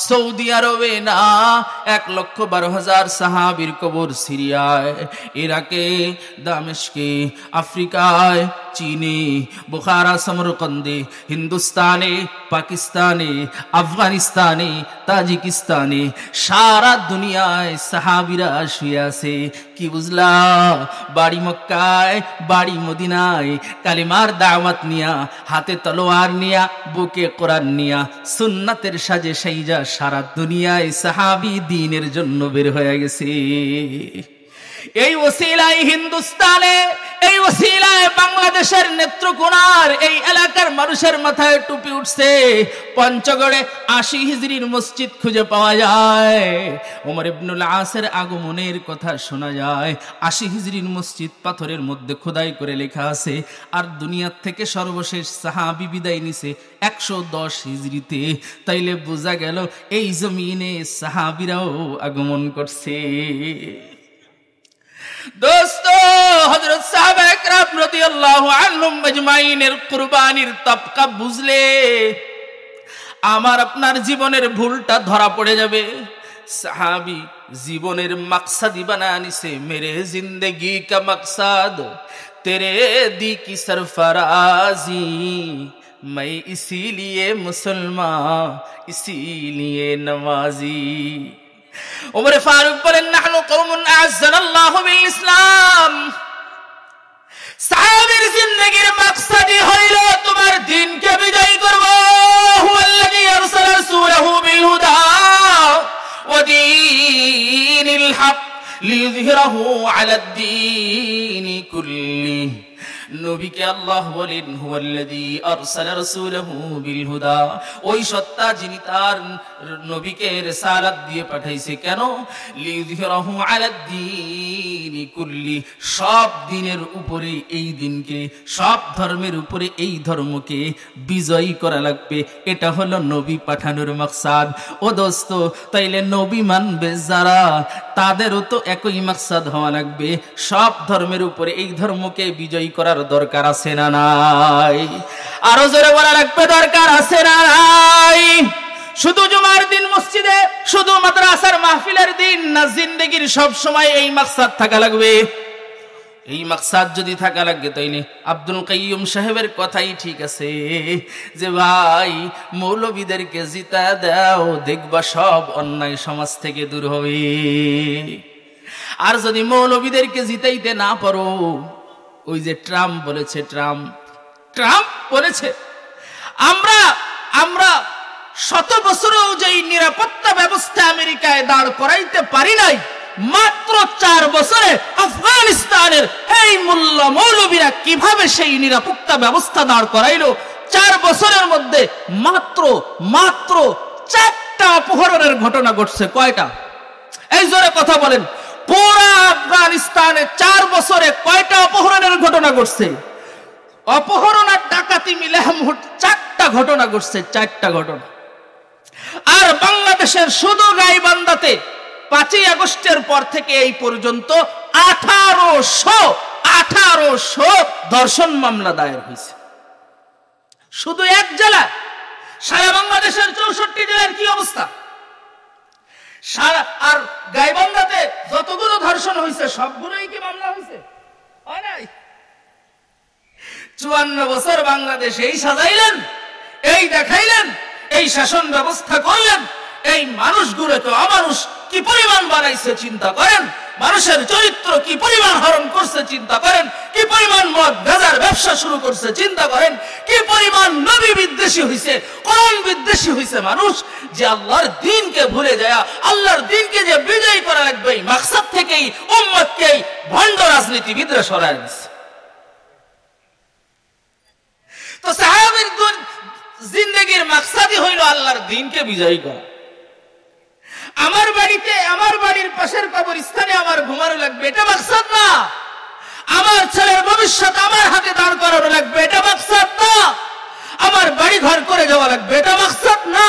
A: সৌদি আরবে না। 1,12,000 সাহাবীর কবর সিরিয়ায়, ইরাকে, দামেস্কে, আফ্রিকায়, চীনে, বুখারা, সমরকন্দে, হিন্দুস্তানে, পাকিস্তানে, আফগানিস্তানে, তাজিকিস্তানে, সারা দুনিয়ায় সাহাবীরা শুয়ে আছে। কি বুঝলা? বাড়ি মক্কায়, বাড়ি মদিনায়, কালিমার দাওয়াত নিয়া, হাতে তলোয়ার নিয়া, বুকে কোরআন নিয়া, সুন্নাতের সাজে সাইজা সারা দুনিয়ায় সাহাবী দ্বীনের জন্য বের হয়ে গেছে। এই ওসিলায় হিন্দুস্তানে, এই ওসিলায় বাংলাদেশের নেত্রকোনার এই এলাকার মানুষের মাথায় টুপি উঠছে। পঞ্চগড়ে 80 হিজরির মসজিদ খুঁজে পাওয়া যায়। ওমর ইবনুল আসের আগমনের কথা শোনা যায়। 80 হিজরির মসজিদ পাথরের মধ্যে খোদাই করে লেখা আছে। আর দুনিয়ার থেকে সর্বশেষ সাহাবী বিদায় নিছে 110 হিজরিতে। তাইলে বোঝা গেল এই জমিনে সাহাবীরাও আগমন করছে। দোস্ত, হযরত সাহাবা একরাম রাদিয়াল্লাহু আনহুম আজমাইনের কুরবানির তবকা বুঝলে আমার আপনার জীবনের ভুলটা ধরা পড়ে যাবে। সাহাবী জীবনের মাকসাদি বানা নিছে, মেরে জিंदगी का मकसद तेरे दी की सरफराजी, मैं इसीलिए मुसलमान इसीलिए नमाजी। उमर फारूक বলেন, নাহনু কওমুন আ'আজ্জানাল্লাহু বিল ইসলাম। সাহাবীর জিন্দেগীর মাকসাদই হইল তোমার দ্বীনকে বিজয় করব। হুয়াল্লাযী আরসালা রাসূলাহু বিল হুদা ওয়া দীনিল হক লিইযহিরাহু আলাদ দীনি কুল্লি। নবীকে আল্লাহ বলেন, হুয়াল্লাযী আরসালা রাসূলাহু বিল হুদা, ওই সত্তা যিনি তার নবীকে রিসালাত দিয়ে পাঠাইছে। কেন? লিইযহিরাহু আলাদ দীনি কুল্লি, সব দিনের উপরে এই দিনকে, সব ধর্মের উপরে এই ধর্মকে বিজয়ী করা লাগবে। এটা হলো নবী পাঠানোর মাকসাদ। ও দোস্ত, তাইলে নবী মানবে যারা, তাদেরও তো একই মাকসাদ হওয়া লাগবে। সব ধর্মের উপরে এই ধর্মকে বিজয়ী করার দরকার আছে না নাই? আরো জোরে বলা লাগবে, দরকার আছে না নাই? শুধু জুমার দিন মসজিদে, শুধু মাদ্রাসার মাহফিলের দিন না, জিন্দেগির সব সময় এই মাকসাদ থাকা লাগবে। এই মাকসাদ যদি থাকা লাগে তাইলে আব্দুল কাইয়ুম সাহেবের কথাই ঠিক আছে যে ভাই মৌলবীদেরকে জিতা দাও, দেখবা সব অন্যায় সমাজ থেকে দূর হবে। আর যদি মৌলবীদেরকে জিতাইতে না পারো, ওই যে ট্রাম্প বলেছে, ট্রাম্প বলেছে আমরা 100 বছরেও যে নিরাপত্তা ব্যবস্থা আমেরিকায় দাঁড় করাইতে পারি নাই, মাত্র 4 বছরে আফগানিস্তানের এই মোল্লা মৌলবীরা কিভাবে সেই নিরাপত্তা ব্যবস্থা দাঁড় করাইলো। 4 বছরের মধ্যে মাত্র 4টা অপহরণের ঘটনা ঘটছে। কয়টা? এই জোরে কথা বলেন। পুরো আফগানিস্তানে 4 বছরে কয়টা অপহরণের ঘটনা ঘটছে? অপহরণ আর ডাকাতি মিলে মোট 4টা ঘটনা ঘটছে, 4টা ঘটনা। আর বাংলাদেশের শুধু গাইবান্ধাতে 5ই আগস্টের পর থেকে এই পর্যন্ত 1800 ধর্ষণ মামলা দায়ের হয়েছে শুধু এক জেলা। সারা বাংলাদেশের 64 জেলার কি অবস্থা? আর গাইবান্ধাতে যতগুলো ধর্ষণ হয়েছে সবগুলোই কি মামলা হয়েছে? হয় নাই। 54 বছর বাংলাদেশ এই সাজাইলেন, এই দেখাইলেন, এই শাসন ব্যবস্থা করলেন। এই মানুষগুলো তো অমানুষ কি পরিমাণ বানাইছে চিন্তা করেন। মানুষের চরিত্র কি পরিমাণ হরণ করছে চিন্তা করেন। কি পরিমাণ মদ গাঁজার ব্যবসা শুরু করছে চিন্তা করেন। কি পরিমাণ নবী বিদ্বেষী হইছে, কোরআন বিদ্বেষী হইছে মানুষ, যে আল্লাহর দ্বীনকে ভুলে যায়, আল্লাহর দ্বীনকে যে বিজয় করা লাগবে এই মাকসাদ থেকেই উম্মতকে ভণ্ড রাজনীতিবিদরা সরায় দিচ্ছে। তো সাহাবীর জিন্দেগির মাকসাদই হইল আল্লাহর দ্বীনকে বিজয়ী করা। আমার বাড়িতে, আমার বাড়ির পাশের কবরস্থানে আমার ঘুমানো লাগবে, এটা মাকসাদ না। আমার ছেলের ভবিষ্যৎ আমার হাতে দাঁড় করানো লাগবে, এটা মাকসাদ না। আমার বাড়ি ঘর করে যাওয়া লাগবে, এটা মাকসাদ না।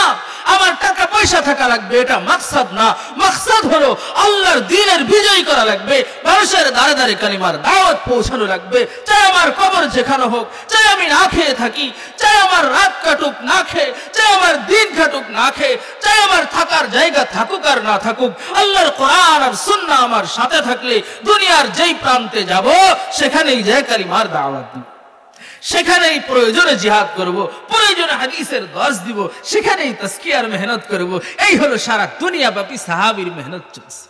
A: আমার টাকা পয়সা থাকা লাগবে, এটা মাকসাদ না। মাকসাদ হলো আল্লাহর দ্বীনের বিজয় করা লাগবে, মানুষের দ্বারে দ্বারে কালিমার দাওয়াত পৌঁছানো লাগবে। চাই আমার কবর যেখানে হোক, চাই আমি না খেয়ে থাকি, চাই আমার রাত কাটুক না খেয়ে, চাই আমার দিন কাটুক না খেয়ে, চাই আমার থাকার জায়গা থাকুক আর না থাকুক, আল্লাহর কোরআন আর সুন্নাহ আমার সাথে থাকলে দুনিয়ার যেই প্রান্তে যাব সেখানেই যে কালিমার দাওয়াত দিব, সেখানেই প্রয়োজনে জিহাদ করব, প্রয়োজনে হাদিসের দর্স দিব, সেখানেই তাজকিয়ার মেহনত করব। এই হলো সারা দুনিয়া ব্যাপী সাহাবীর মেহনত চলছে।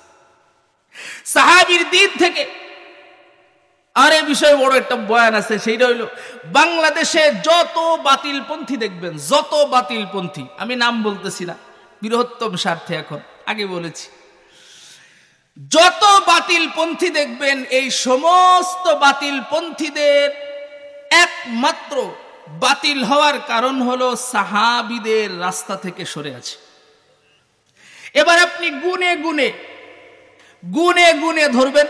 A: সাহাবীর দিন থেকে আর এই বিষয়ে বড় একটা বয়ান আছে, সেইটা হইল বাংলাদেশে যত বাতিলপন্থী দেখবেন, যত বাতিলপন্থী, আমি নাম বলতেছি না বৃহত্তম স্বার্থে, এখন আগে বলেছি, যত বাতিলপন্থী দেখবেন এই সমস্ত বাতিলপন্থীদের একমাত্র বাতিল হওয়ার কারণ হলো সাহাবীদের রাস্তা থেকে সরে আছে। এবার আপনি গুনে গুনে ধরবেন,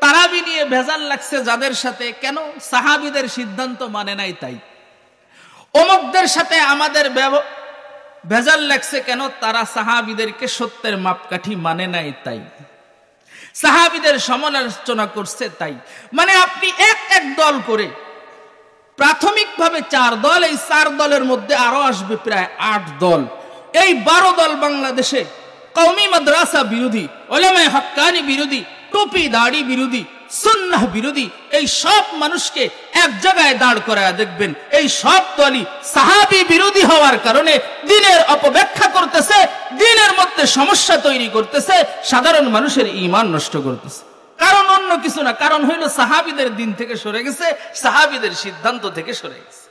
A: তারাবি নিয়ে ভেজাল লাগছে যাদের সাথে, কেন? সাহাবীদের সিদ্ধান্ত মানে নাই তাই। অমুকদের সাথে আমাদের ভেজাল লাগছে কেন? তারা সাহাবীদেরকে সত্যের মাপকাঠি মানে নাই তাই। সাহাবীদের সমালোচনা করছে তাই। মানে আপনি এক দল করে প্রাথমিকভাবে 4 দল, এই 4 দলের মধ্যে আরো আসবে প্রায় 8 দল। এই 12 দল বাংলাদেশে কওমি মাদ্রাসা বিরোধী, উলামায়ে হক্কানি বিরোধী, টুপি দাড়ি বিরোধী, সুন্নাহ বিরোধী, এই সব মানুষকে এক জায়গায় দাঁড় করায় দেখবেন এই সব দলই সাহাবী বিরোধী হওয়ার কারণে দ্বীনের অপব্যাখ্যা করতেছে, দ্বীনের মধ্যে সমস্যা তৈরি করতেছে, সাধারণ মানুষের ঈমান নষ্ট করতেছে। কারণ অন্য কিছু না, কারণ হইল সাহাবীদের দিন থেকে সরে গেছে, সাহাবীদের সিদ্ধান্ত থেকে সরে গেছে।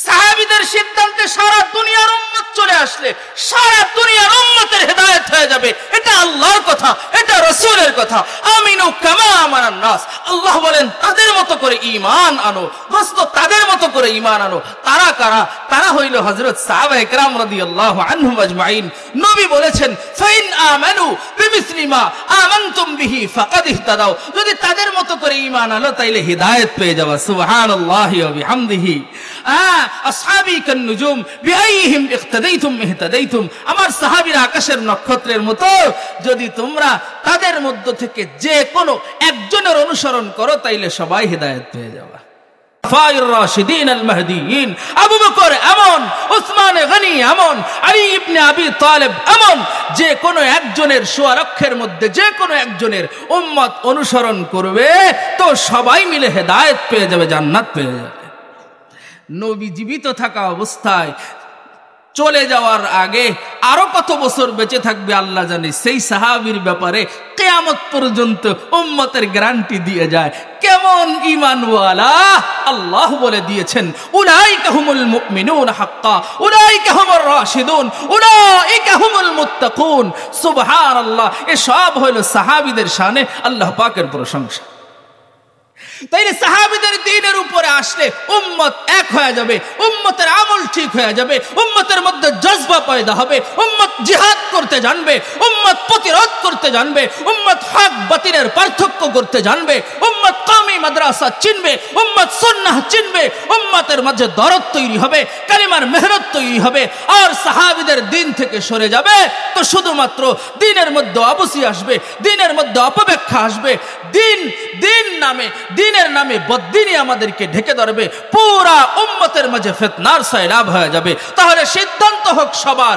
A: সাহাবীদের সিদ্ধান্তে সারা দুনিয়ার উম্মত চলে আসলে সারা দুনিয়ার উম্মতের হেদায়েত হয়ে যাবে। এটা আল্লাহর কথা, এটা রাসূলের কথা। আমিনু কামা আমানান নাস। আল্লাহ বলেন তাদের মতো করে ঈমান আনো। দোস্ত, তাদের মতো করে ঈমান আনো। তারা কারা? তারা হইল হযরত সাহাবায়ে কেরাম রাদিয়াল্লাহু আনহুম আজমাইন। নবী বলেছেন ফাইন আমানু বিমিসলি মা আমানতুম বিহি ফাকাদ ইহতাদাও। যদি তাদের মতো করে ঈমান আনো তাইলে হিদায়াত পেয়ে যাবে। সুবহানাল্লাহি ওয়া বিহামদিহি। আসহাবী কান নুজুম বিআইহিম ইহতাদাইতুম ইহতাদাইতুম। আমার সাহাবীরা আকাশের নক্ষত্রের মতো, যদি তোমরা তাদের মধ্য থেকে যে কোনো একজনের অনুসরণ করো তাইলে সবাই হিদায়াত পেয়ে যাবে। খালিফায়ে রাশিদিন আল মাহদিয়িন, আবু বকর এমন, উসমান গনি এমন, আলী ইবনে আবি তালেব এমন, যে কোনো একজনের সুয়ারক্ষের মধ্যে যে কোনো একজনের উম্মত অনুসরণ করবে তো সবাই মিলে হেদায়েত পেয়ে যাবে, জান্নাত পেয়ে যাবে। নবী জীবিত থাকা অবস্থায় চলে যাওয়ার আগে আরো কত বছর বেঁচে থাকবে আল্লাহ জানে। সেই সাহাবীর ব্যাপারে কিয়ামত পর্যন্ত উম্মতের গ্যারান্টি দিয়ে যায়। কেমন ঈমানওয়ালা আল্লাহ বলে দিয়েছেন, উলাইকা হুমুল মুমিনুন হাক্কা, উলাইকা হুমুর রাশিদুন, উলাইকা হুমুল মুত্তাকুন। সুবহানাল্লাহ। এ সব হলো সাহাবীদের শানে আল্লাহ পাকের প্রশংসা। তাইলে সাহাবীদের দ্বীনের উপরে আসলে উম্মত এক হয়ে যাবে, উম্মতের আমল ঠিক হয়ে যাবে, উম্মতের মধ্যে জজবা পয়দা হবে, উম্মত জিহাদ করতে জানবে, উম্মত প্রতিরোধ করতে জানবে, উম্মত হক বাতিলের পার্থক্য করতে জানবে, উম্মত কওমি মাদ্রাসা চিনবে, উম্মত সুন্নাহ চিনবে, উম্মতের মাঝে দরদ তৈরি হবে, কালিমার মেহনত তৈরি হবে। আর সাহাবীদের দ্বীন থেকে সরে যাবে তো শুধুমাত্র দ্বীনের মধ্যে অবসি আসবে, দ্বীনের মধ্যে অপব্যাখ্যা আসবে, দ্বীন নামে দ্বীনের নামে বদ্দিনী আমাদেরকে ঢেকে ধরবে, পুরা উম্মতের মাঝে ফিতনার সয়লাব হয়ে যাবে। তাহলে সিদ্ধান্ত হোক সবার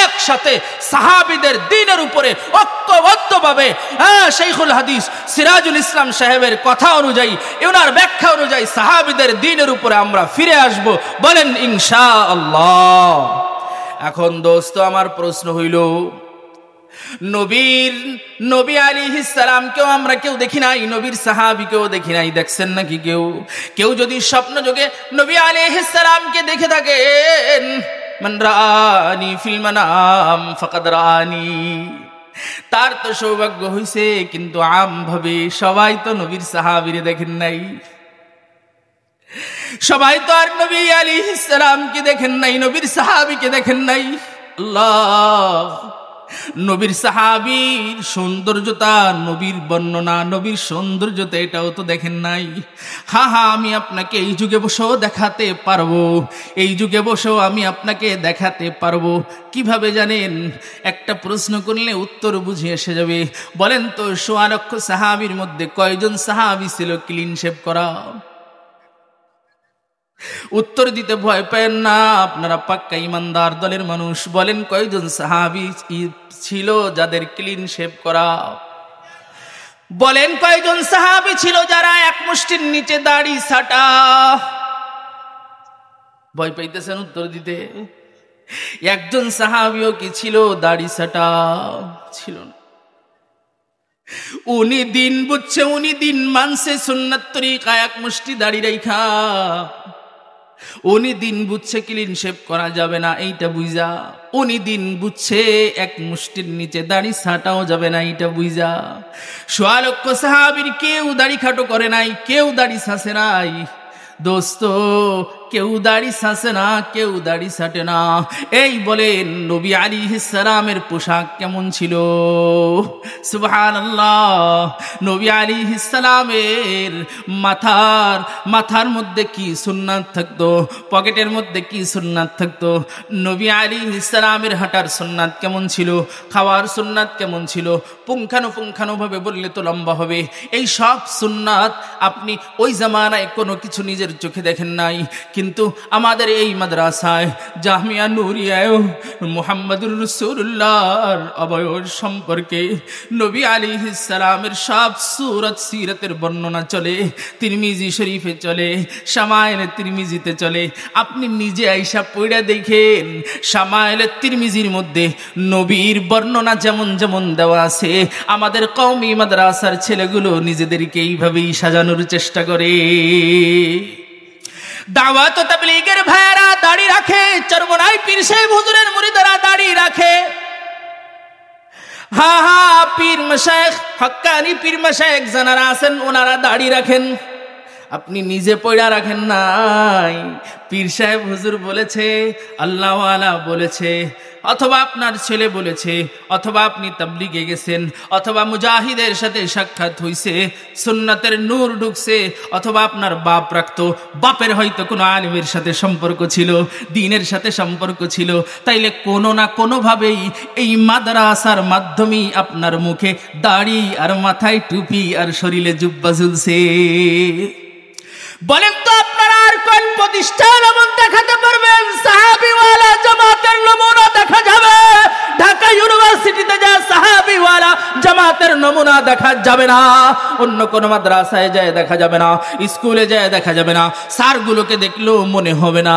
A: একসাথে সাহাবীদের দ্বীনের উপরে ঐক্যবদ্ধভাবে, শাইখুল হাদিস সিরাজুল ইসলাম সাহেবের কথা অনুযায়ী, ওনার ব্যাখ্যা অনুযায়ী সাহাবীদের দ্বীনের উপরে আমরা ফিরে আসব। বলেন ইনশাআল্লাহ। এখন দোস্ত আমার প্রশ্ন হইল, নবী আলাইহিস সালাম কেউ আমরা কেউ দেখি নাই, নবীর সাহাবী কেউ দেখি নাই, দেখছেন নাকি কেউ যদি স্বপ্ন যোগে নবী আলাইহিস সালামকে দেখে থাকেন, মান রাআনি ফিল মানাম ফাকাদ রাআনি, তার তো সৌভাগ্য হইছে। কিন্তু আমভাবে সবাই তো নবীর সাহাবীরে দেখেন নাই, সবাই তো আর নবী আলাইহিস সালামকে দেখেন নাই, নবীর সাহাবীকে দেখেন নাই। আল্লাহ, নবীর সাহাবীর সৌন্দর্যতা, নবীর বর্ণনা, নবীর সৌন্দর্যতা এটাও তো দেখেন নাই। আমি আপনাকে এই যুগে বসেও দেখাতে পারবো, এই যুগে বসেও আমি আপনাকে দেখাতে পারবো। কিভাবে জানেন? একটা প্রশ্ন করলে উত্তর বুঝে এসে যাবে। বলেন তো ১৬ লক্ষ সাহাবীর মধ্যে কয়জন সাহাবী ছিল ক্লিন শেভ করা? উত্তর দিতে ভয় পেন না, আপনারা পাক্কা ইমানদার দলের মানুষ। বলেন কয়জন সাহাবী ছিল যাদের ক্লিন শেভ করা? বলেন কয়জন সাহাবী ছিল যারা এক মুষ্টির নিচে দাড়ি ছাটা? ভয় পাইতেছেন উত্তর দিতে? একজন সাহাবীও কি ছিল দাড়ি ছাটা? ছিল না। উনি দিন বুঝছে, উনি দিন মানছে, সুন্নাত তরিকা এক মুষ্টি দাড়ি রাইখা। উনি দিন বুঝছে ক্লিন শেভ করা যাবে না, এইটা বুঝা। উনি দিন বুঝছে এক মুষ্টির নিচে দাড়ি ছাটাও যাবে না, এইটা বুঝা। ১৬ লক্ষ সাহাবীর কেউ দাড়ি খাটো করে নাই, কেউ দাড়ি ছাঁচে নাই। দোস্ত, কেউ দাড়ি ছাঁচে না, কেউ দাড়ি ছাটে না। এই বলেন নবী আলাইহিস সালামের পোশাক কেমন ছিল? সুবহানাল্লাহ। নবী আলাইহিস সালামের মাথার মধ্যে কি সুন্নাত থাকতো, পকেটের মধ্যে কি সুন্নাত থাকতো, নবী আলাইহিস সালামের হাঁটার সুন্নাত কেমন ছিল, খাওয়ার সুন্নাত কেমন ছিল, পুঙ্খানুপুঙ্খানুভাবে বললে তো লম্বা হবে। এই সব সুন্নাত আপনি ওই জামানায় কোনো কিছু নিজের চোখে দেখেন নাই, কিন্তু আমাদের এই মাদ্রাসায় জামিয়া নূরিয়ায় মুহাম্মদুর রাসূলুল্লাহর অবয়ব সম্পর্কে নবী আলাইহিস সালামের সব সূরত সিরাতের বর্ণনা চলে, তিরমিজি শরীফে চলে, শামায়েলে তিরমিজিতে চলে। আপনি নিজে আইসা পড়া দেখেন, শামায়েলে তিরমিজির মধ্যে নবীর বর্ণনা যেমন যেমন দেওয়া আছে, আমাদের কওমি মাদ্রাসার ছেলেগুলো নিজেদেরকে এইভাবেই সাজানোর চেষ্টা করে। দাওয়াত ও তাবলীগের ভাইরা দাড়ি রাখে, চরমনাই পীর সাহেব হুজুরের মুরিদরা দাড়ি রাখে। পীর মাশায়েখ, হক্কানি পীর মাশায়েখ যারা আছেন ওনারা দাড়ি রাখেন, আপনি নিজে পয়ড়া রাখেন নাই। পীর সাহেব হুজুর বলেছে, আল্লাহওয়ালা বলেছে, অথবা আপনার ছেলে বলেছে, অথবা আপনি তাবলীগে গেছেন, অথবা মুজাহিদের সাথে সাক্ষাৎ হইছে, সুন্নাতের নূর ঢুকছে, অথবা আপনার বাপ রাখতো, বাপের হয়তো কোনো আলিমের সাথে সম্পর্ক ছিল, দ্বীনের সাথে সম্পর্ক ছিল, তাইলে কোনো না কোনোভাবেই এই মাদ্রাসার মাধ্যমেই আপনার মুখে দাড়ি আর মাথায় টুপি আর শরীরে জুব্বা ঝুলছে। বলেন তো আপনারা মাদ্রাসার কোন প্রতিষ্ঠান এমন দেখাতে পারবেন সাহাবীওয়ালা জামাতের নমুনা দেখা যাবে? ঢাকা ইউনিভার্সিটিতে যা সাহাবীওয়ালা জামাতের নমুনা দেখা যাবে না, অন্য কোন মাদ্রাসায় যায় দেখা যাবে না, স্কুলে যায় দেখা যাবে না। স্যারগুলোকে দেখলেও মনে হবে না,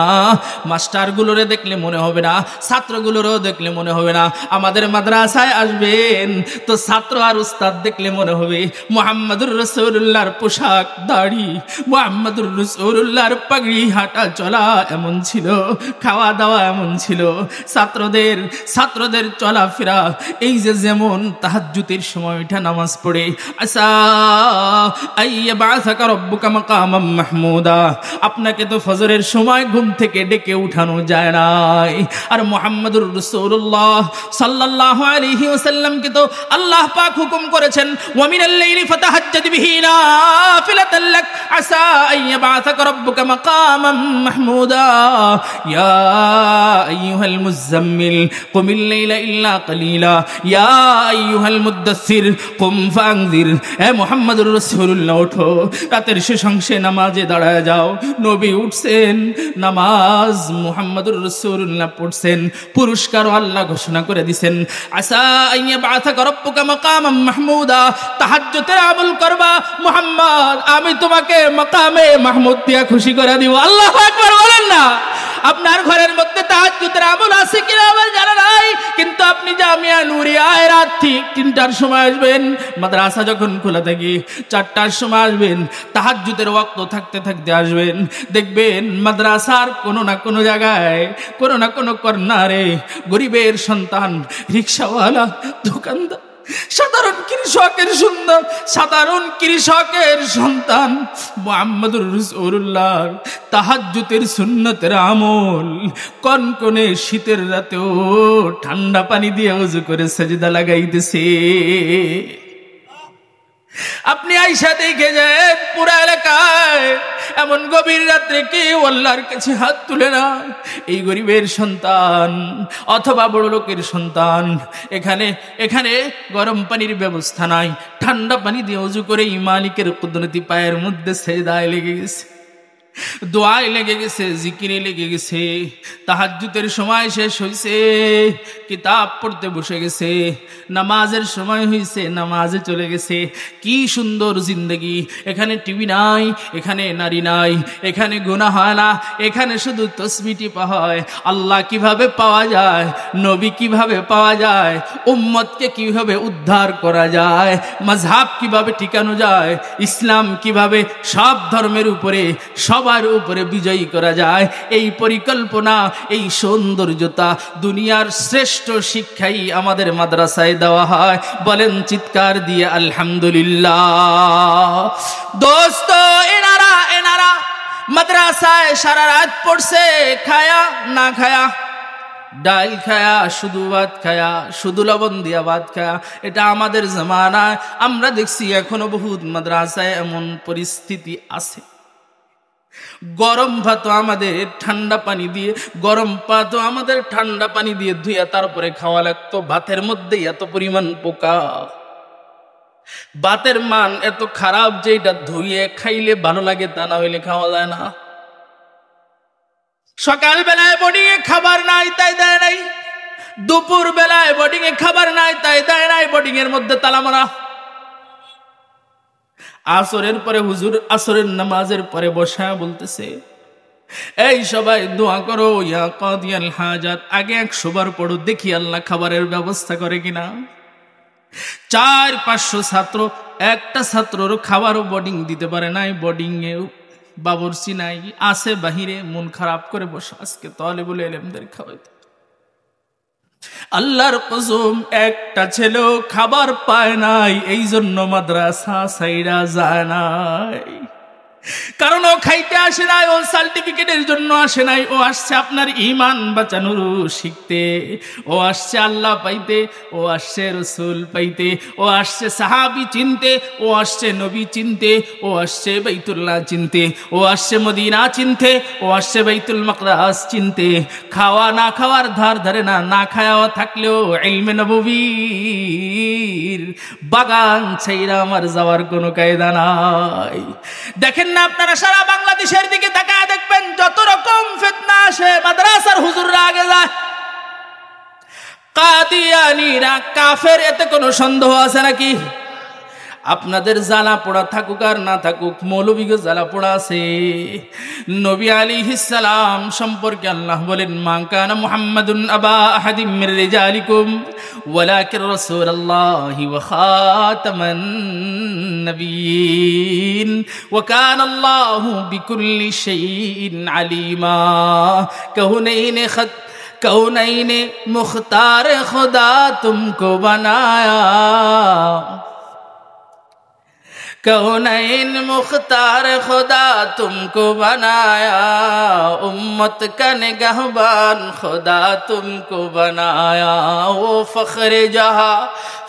A: মাস্টারগুলোরে দেখলে মনে হবে না, ছাত্রগুলোরও দেখলে মনে হবে না। আমাদের মাদ্রাসায় আসবেন তো ছাত্র আর উস্তাদ দেখলে মনে হবে মুহাম্মদুর রাসূলুল্লাহর পোশাক, দাড়ি, মুহাম্মদুর রাসূলুল্লাহর পাগড়ি, হাঁটা চলা এমন ছিল, খাওয়া দাওয়া এমন ছিল, ছাত্রদের চলাফেরা এই যে যেমন তাহাজ্জুদের সময়টা নামাজ পড়ে আসা আইয়াবাসাকা রাব্বুকা মাকামাম মাহমুদা, আপনাকে তো ফজরের সময় ঘুম থেকে ডেকে উঠানো যায় নাই। আর মুহাম্মদুর রাসূলুল্লাহ সাল্লাল্লাহু আলাইহি ওয়াসাল্লামকে তো আল্লাহ পাক হুকুম করেছেন ওয়া মিনাল লাইলি ফাতাহাজ্জাদ বিহি নাফিলাতান লাক আসা আইয়াবাসাকা রাব্বুকা মাকামাম মাহমুদা ইয়া আইয়ুহাল মুযাম্মিল কুমিল লাইলা ইল্লা কালিলা ইয়া আইয়ুহাল মুদ্দাসসির কুম ফানজির। এ মুহাম্মদুর রাসূলুল্লাহ ওঠো, রাতের শেষ অংশে নামাজে দাঁড়ায় যাও। নবী উঠছেন, নামাজ মুহাম্মদুর রাসূলুল্লাহ পড়ছেন, পুরস্কারও আল্লাহ ঘোষণা করে দিবেন। আসা আইয়াবাসাকা রাব্বুকা মাকামাম মাহমুদা, তাহাজ্জুদের আমল করবা মুহাম্মদ, আমি তোমাকে মাকামে মাহমুদ দিয়া খুশি করে দিব। আল্লাহু আকবার বলেন না? আপনার ঘরের মধ্যে তাহাজ্জুদের আমল আছে কিনা আমার জানা নাই, কিন্তু আপনি জামিয়া নূরিয়ায় রাত ঠিক 3টার সময় আসবেন, মাদ্রাসা যখন খোলা থাকে 4টার সময় আসবেন, তাহাজ্জুদের ওয়াক্ত থাকতে থাকতে আসবেন, দেখবেন মাদ্রাসার কোনো না কোনো জায়গায়, কোনো না কোনো কর্নারে গরিবের সন্তান, রিকশাওয়ালা, দোকানদার, সাধারণ কৃষকের সন্তান মুহাম্মদুর রাসূলুল্লাহর তাহাজ্জুদের সুন্নতের আমল কনকনে শীতের রাতেও ঠান্ডা পানি দিয়ে ওযু করে সাজদা লাগাইতেছে। আপনি আয়েশা দেখে যান পুরো এলাকায় এমন গভীর রাত্রে কেউ আল্লাহর কাছে হাত তুলে না। এই গরিবের সন্তান অথবা বড় লোকের সন্তান, এখানে গরম পানির ব্যবস্থা নাই, ঠান্ডা পানি দিয়ে ওযু করে মালিকের কুদরতি পায়ের মধ্যে সেজদায় লেগে গেছে, দোয়ায় লেগে গেছে, জিকিরে লেগে গেছে। তাহাজ্জুদের সময় শেষ হয়েছে, কিতাব পড়তে বসে গেছে, নামাজের সময় হয়েছে, নামাজে চলে গেছে। কি সুন্দর জিন্দগি! এখানে টিভি নাই, এখানে নারী নাই, এখানে গুনাহ হয় না, এখানে শুধু তাসবিহ টিপা হয়। আল্লাহ কিভাবে পাওয়া যায়, নবী কিভাবে পাওয়া যায়, উম্মতকে কিভাবে উদ্ধার করা যায়, মাযহাব কিভাবে টিকানো যায়, ইসলাম কিভাবে সব ধর্মের উপরে সবার উপরে বিজয়ী করা যায়, এই পরিকল্পনা, এই সৌন্দর্যতা, দুনিয়ার শ্রেষ্ঠ শিক্ষাই আমাদের মাদ্রাসায় দেওয়া হয়। বলেন চিৎকার দিয়ে আলহামদুলিল্লাহ। দোস্ত, এনারা মাদ্রাসায় সারা রাত পড়ছে, খায়া না খায়া, ডাল খায়া, শুধু ভাত খায়া, শুধু লবণ দিয়া ভাত খায়া। এটা আমাদের জামানায় আমরা দেখছি এখনো বহুত মাদ্রাসায় এমন পরিস্থিতি আছে। গরম ভাত আমাদের ঠান্ডা পানি দিয়ে ধুইয়া তারপরে খাওয়া লাগতো। ভাতের মধ্যে এত পরিমাণ পোকা, ভাতের মান এত খারাপ যে এটা ধুইয়ে খাইলে ভালো লাগে, তা না হইলে খাওয়া যায় না। সকাল বেলায় বোর্ডিং এ খাবার নাই তাই দেয় নাই, দুপুর বেলায় বোর্ডিং এ খাবার নাই তাই দেয় নাই, বোর্ডিং এর মধ্যে তালা মারা। আসরের পরে হুজুর আসরের নামাজের পরে বসা বলতেছে, এই সবাই দোয়া করো, ইয়া কাদিয়াল হাজাত, আগে 100 বার পড়ো, দেখি আল্লাহ খাবারের ব্যবস্থা করে কিনা। 400-500 ছাত্র, একটা ছাত্রর খাবারও বোর্ডিং দিতে পারে নাই, বোর্ডিং এ বাবুর্চি নাই, আছে বাহিরে, মন খারাপ করে বসে আজকে তালিবুল ইলমদের খাওয়াইতে। আল্লাহর কসম, একটা ছেলেও খাবার পায় নাই, এই জন্য মাদ্রাসা ছাইড়া যায় নাই। কারণ ও খাইতে আসে নাই, ও সার্টিফিকেটের জন্য আসে নাই, ও আসছে আপনার ঈমান বাঁচানোর শিখতে, ও আসছে আল্লাহ পাইতে, ও আসছে রাসূল পাইতে, ও আসছে সাহাবী চিনতে, ও আসছে নবী চিনতে, ও আসছে বাইতুল্লাহ চিনতে, ও আসছে মদিনা চিনতে, ও আসছে বাইতুল মাকদাস চিনতে। খাওয়া না খাওয়ার ধার ধারে না, না খাওয়া থাকলেও ইলমে নববীর বাগান ছাইরা আমার যাওয়ার কোনো কায়দা নাই। দেখেন না আপনারা সারা বাংলাদেশের দিকে তাকায় দেখবেন, যত রকম ফিতনা আসে মাদ্রাসার হুজুররা আগে যায়। কাদিয়ানীরা কাফের, এতে কোনো সন্দেহ আছে নাকি? আপনাদের জ্বালা পোড়া থাকুক আর না থাকুক, মৌলবীকে জ্বালা পোড়া আছে। নবী আলাইহিস সালাম সম্পর্কে আল্লাহ বলেন, মা কানা মুহাম্মাদুন আবা আহাদিম মির রিজালিকুম ওয়ালাকিন রাসূলুল্লাহি ওয়া খাতামান নবিয়্যিন ওয়া কানা আল্লাহু বিকুল্লি শাইইন আলিমা। कौनैन मुख्तार खुदा तुमको बनाया, कौनैन मुख्तार खुदा तुमको बनाया, उम्मत का निगहबान खुदा तुमको बनाया। वो फ़ख्र जहाँ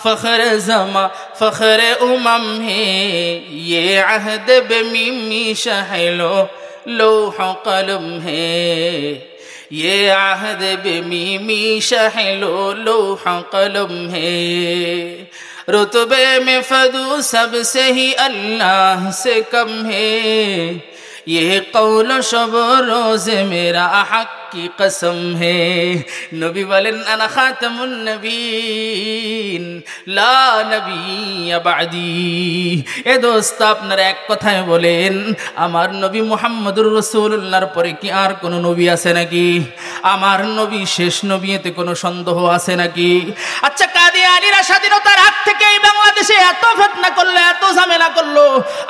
A: फ़ख्र ज़मा फ़ख्र उमम है, ये अहद बेमीमी शहलो लौह कलम है, ये आहद बेमीमी शहलो लौह कलम है। रुतबे में फदू सबसे ही अल्लाह से कम है, ये कौल शब रोज़ मेरा हक की कसम है। नबी बोलेन अना खातमुन नबीन ला नबी बादी। এ দোস্ত, আপনারা এক কথায় বলেন, আমার নবী মুহাম্মদুর রাসূলুল্লাহর পরে কি আর কোন নবী আছে নাকি? আমার নবী শেষ নবী, এতে কোনো সন্দেহ আছে নাকি? আচ্ছা, কাদিয়ানীরা স্বাধীনতার আগ থেকে এই বাংলাদেশে এত ফিতনা করলো, এত ঝামেলা করলো,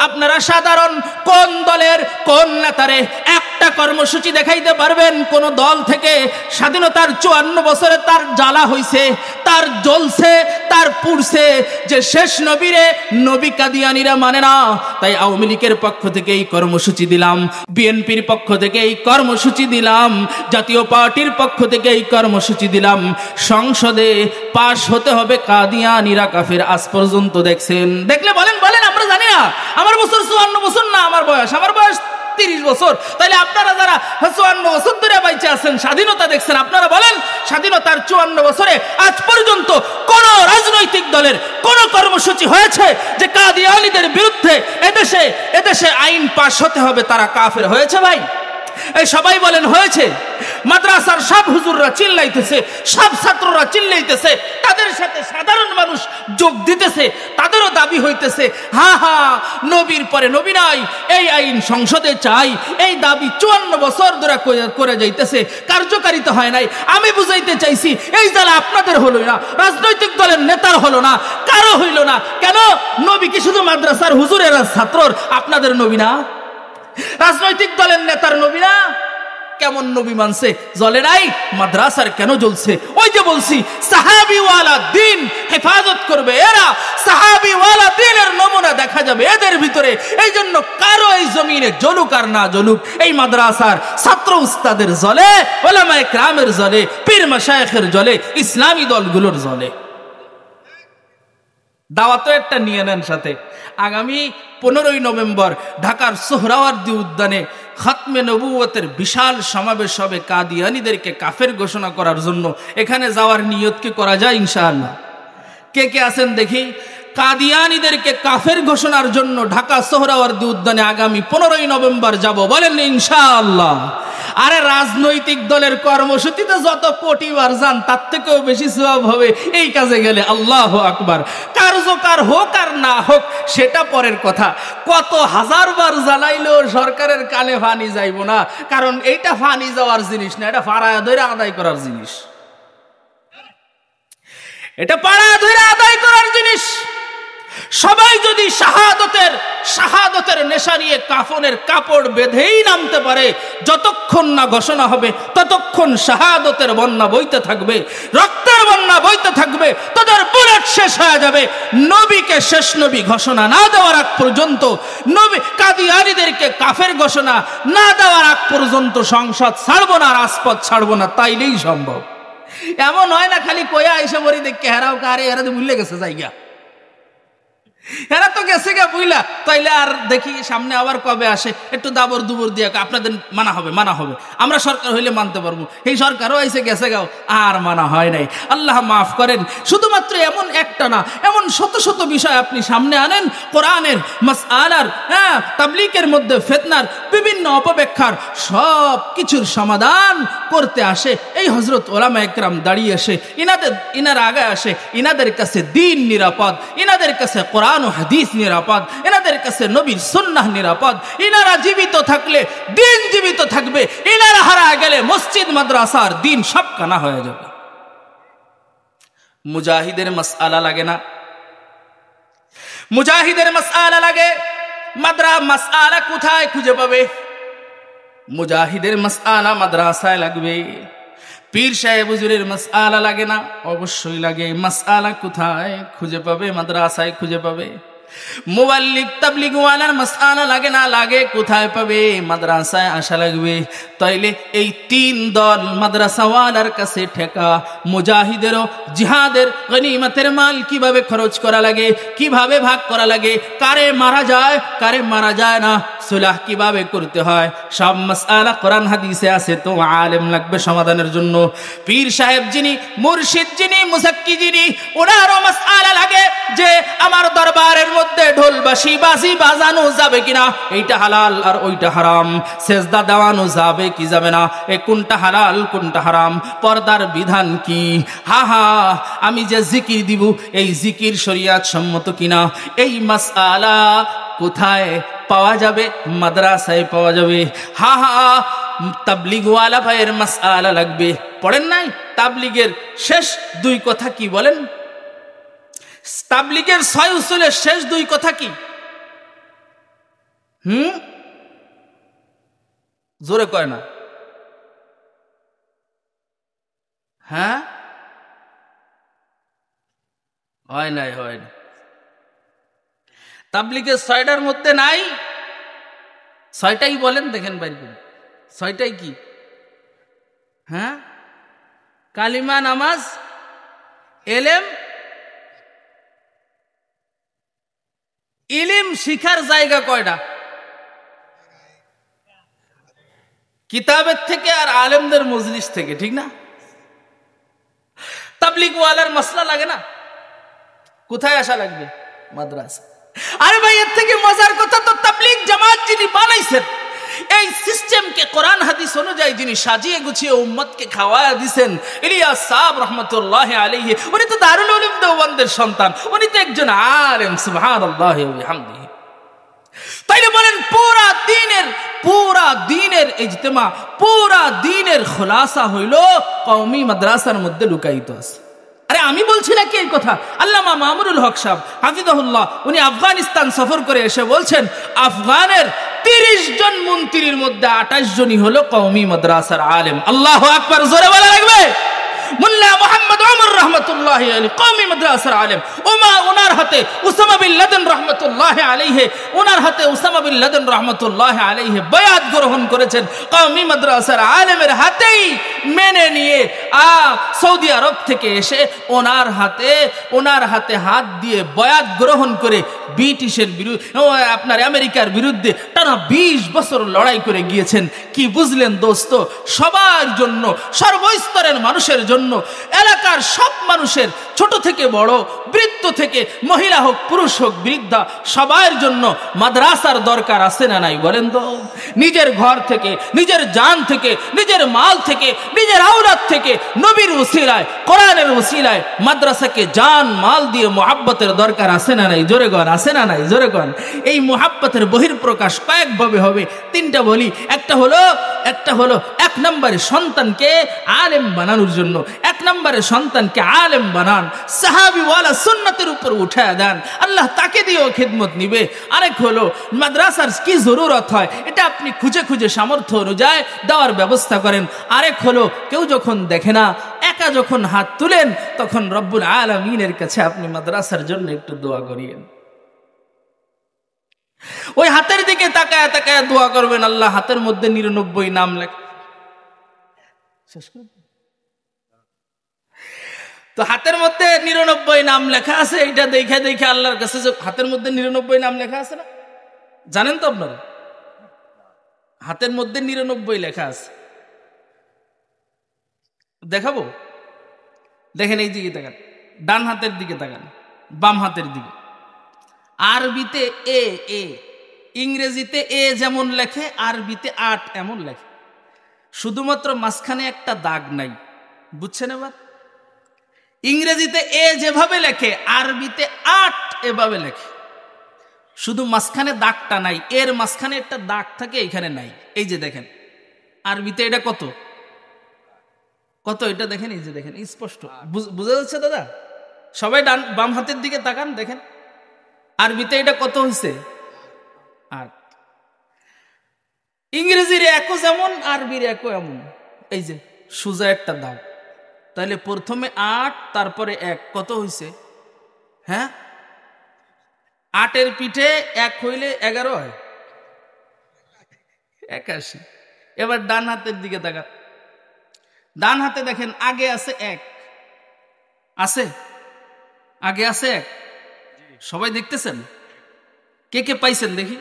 A: আপনারা সাধারণ কোন দলের কোন নেতারে একটা কর্মসূচি দেখাইতে পারবেন? কোন দল থেকে স্বাধীনতার 54 বছরে তার জ্বালা হইছে, তার জ্বলছে, তার পুড়ছে যে শেষ নবীরে নবী কাদিয়ানীরা মানে না, তাই আওয়ামী লীগের পক্ষ থেকে এই কর্মসূচি দিলাম, বিএনপির পক্ষ থেকে এই কর্মসূচি দিলাম, জাতীয় পার্টির পক্ষ থেকে এই কর্মসূচি দিলাম, সংসদে পাশ হতে হবে কাদিয়ানীরা কাফের। আজ পর্যন্ত দেখছেন? দেখলে বলেন, আমরা জানি না। আমার বছর 54 বছর না, আমার বয়স 30 বছর। তাইলে আপনারা যারা 54 বছর ধরে বাইচে আছেন, স্বাধীনতা দেখছেন, আপনারা বলেন স্বাধীনতার 54 বছরে আজ পর্যন্ত কোন রাজনৈতিক দলের কোন কর্মসূচি হয়েছে যে কাদিয়ানীদের বিরুদ্ধে এদেশে আইন পাশ হতে হবে, তারা কাফের হয়েছে? ভাই, এই সবাই বলেন হয়েছে? মাদ্রাসার সব হুজুররা চিল্লাইতেছে, সব ছাত্ররা চিল্লাইতেছে, তাদের সাথে সাধারণ মানুষ যোগ দিতেছে, তাদেরও দাবি হইতেছে, হ্যাঁ নবীর পরে নবী নাই, এই আইন সংসদে চাই। এই দাবি 54 বছর ধরে করে যাইতেছে, কার্যকারিতা হয় নাই। আমি বুঝাইতে চাইছি, এই জ্বালা আপনাদের হলো না, রাজনৈতিক দলের নেতার হলো না, কারো হইল না। কেন? নবী কি শুধু মাদ্রাসার হুজুরের ছাত্রর আপনাদের নবী না? রাজনৈতিক দলের নেতার নবী না? কেমন নবী মানছে? জ্বলে নাই? মাদ্রাসার কেন জ্বলছে? ওই যে বলছি, সাহাবীওয়ালা দিন হেফাজত করবে এরা, সাহাবীওয়ালা দিনের নমুনা দেখা যাবে এদের ভিতরে। এই জন্য কারো এই জমিনে জ্বলুক আর না জ্বলুক, এই মাদ্রাসার ছাত্র উস্তাদের জ্বলে, ওলামায়ে কেরামের জ্বলে, পীর মাশায়েখের জ্বলে, ইসলামী দলগুলোর জ্বলে। দাওয়াতও একটা নিয়ে নেন সাথে। আগামী 15ই নভেম্বর ঢাকার সোহরাওয়ার্দী উদ্যানে খাতমে নবুয়তের বিশাল সমাবেশ হবে কাদিয়ানীদেরকে কাফের ঘোষণা করার জন্য। এখানে যাওয়ার নিয়ত কি করা যায়? ইনশাআল্লাহ। কে কে আছেন দেখি? কাদিয়ানীদেরকে কাফের ঘোষণার জন্য ঢাকা সোহরাওয়ার্দী উদ্যানে আগামী 15ই নভেম্বর যাব, বলেন ইনশাআল্লাহ। আরে রাজনৈতিক দলের কর্মসূচিতে যত কোটিবার যান, তার থেকেও বেশি সওয়াব হবে এই কাজে গেলে। আল্লাহু আকবার। কার্যকর হোক আর না হোক সেটা পরের কথা। কত হাজারবার জ্বালাইলেও সরকারের কানে ফানি যাইব না, কারণ এইটা ফানি যাওয়ার জিনিস না, এটা ফাড়ায় ধরে আদায় করার জিনিস। এটা পাড়ায় ধরে আদায় করার জিনিস। সবাই যদি শাহাদতের নেশা নিয়ে কাফনের কাপড় বেঁধেই নামতে পারে, যতক্ষণ না ঘোষণা হবে ততক্ষণ শাহাদতের বন্যা বইতে থাকবে, রক্তের বন্যা বইতে থাকবে, তাদের বুলেট শেষ হয়ে যাবে। নবীকে শেষ নবী ঘোষণা না দেওয়ার আগ পর্যন্ত, নবী কাদিয়ানীদেরকে কাফের ঘোষণা না দেওয়ার আগ পর্যন্ত সংসদ ছাড়বো না, রাজপথ ছাড়বো না, তাইলেই সম্ভব। এমন হয় না খালি কয়া এসে মরি দেখে হেরাও কারে, এরা তো ভুলে গেছে জায়গা। এরা তো গেছে গা বুইলা, তাইলে আর দেখি সামনে আবার কবে আসে, একটু দাবর দুবর দিয়ে আপনাদের মানা হবে মানা হবে, আমরা সরকার হইলে মানতে পারবো। এই সরকারও আইসে গেছে গাও, আর মানা হয় নাই। আল্লাহ মাফ করেন। শুধুমাত্র এমন একটা না, এমন শত শত বিষয় আপনি সামনে আনেন কোরআনের মাসআলার, তাবলীগের মধ্যে ফিতনার বিভিন্ন অপব্যাখ্যার সব কিছুর সমাধান করতে আসে এই হযরত উলামা একরাম দাঁড়িয়ে আসে, ইনারা আগে আসে, ইনাদের কাছে দ্বীন নিরাপদ, ইনাদের কাছে কোরআন ও হাদিস নিরাপদ, এনাদের কাছে নবীর সুন্নাহ নিরাপদ। ইনারা জীবিত থাকলে দ্বীন জীবিত থাকবে, ইনারা হারা গেলে মসজিদ মাদ্রাসার দ্বীন সব কানা হয়ে যাবে। মুজাহিদের মাসআলা লাগে না? মুজাহিদের মাসআলা লাগে। মাসআলা কোথায় খুঁজে পাবে? মুজাহিদের মাসআলা মাদ্রাসায় লাগবে। পীর সাহেব হুজুরের মাসআলা লাগে না? অবশ্যই লাগে। মাসআলা কোথায় খুঁজে পাবে? মাদ্রাসায় খুঁজে পাবে। মুবাল্লিগ তাবলীগ ওয়ালার মাসআলা লাগে না? লাগে। কোথায় পাবে? মাদ্রাসায় আসা লাগবে। তাইলে এই তিন দল মাদ্রাসা ওয়ালার কাছে ঠেকা। মুজাহিদেরও জিহাদের গনিমতের মাল কিভাবে খরচ করা লাগে, কিভাবে ভাগ করা লাগে, কারে মারা যায় কারে মারা যায় না, সুলাহ কিভাবে করতে হয়, সব মাসআলা কোরআন হাদিসে আছে। তো আলেম লাগবে সমাধানের জন্য। পীর সাহেব যিনি, মুর্শিদ যিনি, মুসাক্কি যিনি, ওনারও মাসআলা লাগে যে আমার দরবারের মধ্যে ঢোল বাঁশি বাজি বাজানো যাবে কিনা, এইটা হালাল আর ওইটা হারাম, সেজদা দেওয়ানো যাবে কি যাবে না, কোনটা হালাল কোনটা হারাম, পর্দার বিধান কি, আমি যে জিকির দিব এই জিকির শরীয়ত সম্মত কিনা, এই মাসআলা কোথায় পাওয়া যাবে? মাদ্রাসায় পাওয়া যাবে। তাবলীগ ওয়ালা ভাইয়ের মাসআলা লাগবে। পড়েন নাই তাবলীগের শেষ দুই কথা কি বলেন? তাবলীগের 6 উসুলের শেষ দুই কথা কি? জোরে কয় না? হয় নাই, হয় না। তাবলীগের 6টার মধ্যে নাই, 6টাই বলেন, দেখেন বাইরে 6টাই কি? কালিমা, নামাজ, এলেম। ইলম শিখার জায়গা কয়টা? কিতাবের থেকে আর আলেমদের মজলিস থেকে, ঠিক না? তাবলীগ ওয়ালার মাসলা লাগে না? কোথায় আসা লাগবে? মাদ্রাসা। আরে ভাই, এর থেকে মজার কথা তো তাবলীগ জামাত যিনি বানাইছেন, এই সিস্টেমকে কোরআন হাদিস অনুযায়ী যিনি সাজিয়ে গুছিয়ে উম্মতকে খাওয়ায়া দিয়েছেন, ইলিয়াস সাহেব রহমতুল্লাহ আলাইহি, উনি তো দারুল উলুম দেওবন্দের সন্তান, উনি তো একজন আলেম। সুবহানাল্লাহি ওয়া বিহামদিহি। তাইলে বলেন পুরা দ্বীনের ইজতিমা, পুরা দ্বীনের খুলাসা হইল কওমি মাদ্রাসার মধ্যে লুকায়িত আছে। আরে আমি বলছি না কি এই কথা, আল্লামা মামুনুল হক সাহেব হাফিজাহুল্লাহ উনি আফগানিস্তান সফর করে এসে বলছেন, আফগানের 30 জন মন্ত্রীর মধ্যে 28 জনই হলো কওমি মাদ্রাসার আলেম। আল্লাহু আকবার, জোরে বলা লাগবে। মুল্লা মুহাম্মদ ওমর রহমতুল্লাহ আলাইহি কওমি মাদ্রাসার আলেম। ওনার হাতে উসামা বিন লাদেন রহমতুল্লাহ আলাইহি, ওনার হাতে উসামা বিন লাদেন রহমতুল্লাহ আলাইহি বায়াত গ্রহণ করেছেন। কওমি মাদ্রাসার আলেমের হাতেই মেনে নিয়ে সৌদি আরব থেকে এসে ওনার হাতে হাত দিয়ে বায়াত গ্রহণ করে ব্রিটিশের বিরুদ্ধে, আপনার আমেরিকার বিরুদ্ধে টানা 20 বছর লড়াই করে গিয়েছেন। কি বুঝলেন দোস্ত? সবার জন্য, সর্বস্তরের মানুষের জন্য, এলাকার সব মানুষের, ছোট থেকে বড়, বৃদ্ধ থেকে মহিলা হোক পুরুষ হোক বৃদ্ধা, সবার জন্য মাদ্রাসার দরকার আছে না নাই বলেন তো? নিজের ঘর থেকে, নিজের জান থেকে, নিজের মাল থেকে, নিজের আওলাদ থেকে নবীর ওসিলায়, কোরআনের ওসিলায় মাদ্রাসাকে জান মাল দিয়ে মুহাব্বতের দরকার আছে না নাই? জোরে গণ আছে না নাই? জোরে গণ। এই মুহাব্বতের বহিঃপ্রকাশ কয়েকভাবে হবে, 3টা বলি। একটা হলো 1 নম্বরে সন্তানকে আলেম বানানোর জন্য, 1 নম্বরে সন্তানকে আলেম বানান, সাহাবী ওয়ালা সুন্নতের উপর উঠায় দেন, আল্লাহ তাকে দিয়েও খিদমত নিবে। আরেক হলো মাদ্রাসার কি জরুরত হয় এটা আপনি খুঁজে খুঁজে সামর্থ্য অনুযায়ী দেওয়ার ব্যবস্থা করেন। আরেক হলো কেউ যখন দেখে না, একা যখন হাত তুলেন, তখন রব্বুল আলামিনের কাছে আপনি মাদ্রাসার জন্য একটু দোয়া করিয়েন। ওই হাতের দিকে তাকায় তাকায় দোয়া করবেন, আল্লাহ হাতের মধ্যে 99 নাম লেখ। তো হাতের মধ্যে 99 নাম লেখা আছে, এটা দেখে দেখে আল্লাহর কাছে যে হাতের মধ্যে 99 নাম লেখা আছে না, জানেন তো আপনারা? হাতের মধ্যে 99 লেখা আছে। দেখাবো? দেখেন এই দিকে তাকান, ডান হাতের দিকে তাকান, বাম হাতের দিকে। আরবিতে এ এ, ইংরেজিতে এ যেমন লেখে আরবিতে 8 এমন লেখে, শুধুমাত্র মাঝখানে একটা দাগ নাই। বুঝছেন এবার? ইংরেজিতে এ যেভাবে লেখে আরবিতে 8 এভাবে লেখে, শুধু মাঝখানে দাগটা নাই, এর মাঝখানে একটা দাগ থাকে, এখানে নাই। এই যে দেখেন আরবিতে এটা কত কত, এটা দেখেন, এই যে দেখেন স্পষ্ট বোঝা যাচ্ছে দাদা? সবাই ডান বাম হাতের দিকে তাকান, দেখেন আরবিতে এটা কত হয়েছে? 8। ইংরেজির একও যেমন আরবির একও এমন, এই যে সোজা একটা দাগ। তাহলে প্রথমে 8 তারপরে 1, কত হয়েছে? হ্যাঁ, 8-এর পিঠে 1 হইলে 11 হয়, 81। এবার ডান হাতের দিকে তাকান, ডান হাতে দেখেন আগে আছে 1, আছে আগে আছে 1, সবাই দেখতেছেন? কে কে পাইছেন দেখি?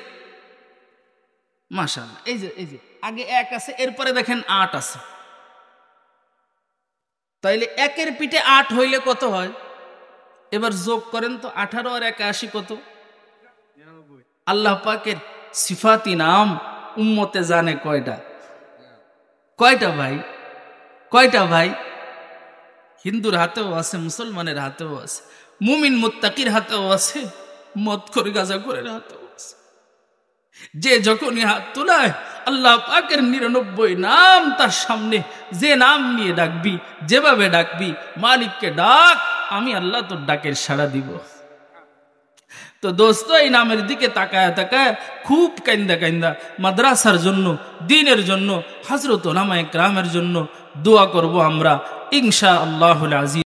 A: মাশাআল্লাহ। এই যে আগে 1 আছে, এরপরে দেখেন 8 আছে। তাইলে 1-এর পিঠে 8 হইলে কত হয়? এবার যোগ করেন তো, 18 আর 81 কত? আল্লাহ পাকের সিফাতি নাম উম্মতে জানে কয়টা? কয়টা ভাই? কয়টা ভাই? হিন্দুর হাতেও আছে, মুসলমানের হাতেও আছে, মুমিন মুত্তাকির হাতেও আছে, মদখোর গাঁজাখোরের হাতেও আছে। যে যখনই হাত তোলায় আল্লাহ পাকের 99 নাম তার সামনে, যে নাম নিয়ে ডাকবি, যেভাবে ডাকবি, মালিককে ডাক, আমি আল্লাহ তোর ডাকের সাড়া দিব। তো দোস্ত, এই নামের দিকে তাকায় তাকায় খুব কাইন্দা কাইন্দা মাদ্রাসার জন্য, দ্বীনের জন্য, হযরত উলামায়ে কেরামের জন্য দোয়া করব আমরা ইনশাআল্লাহুল আজিজ।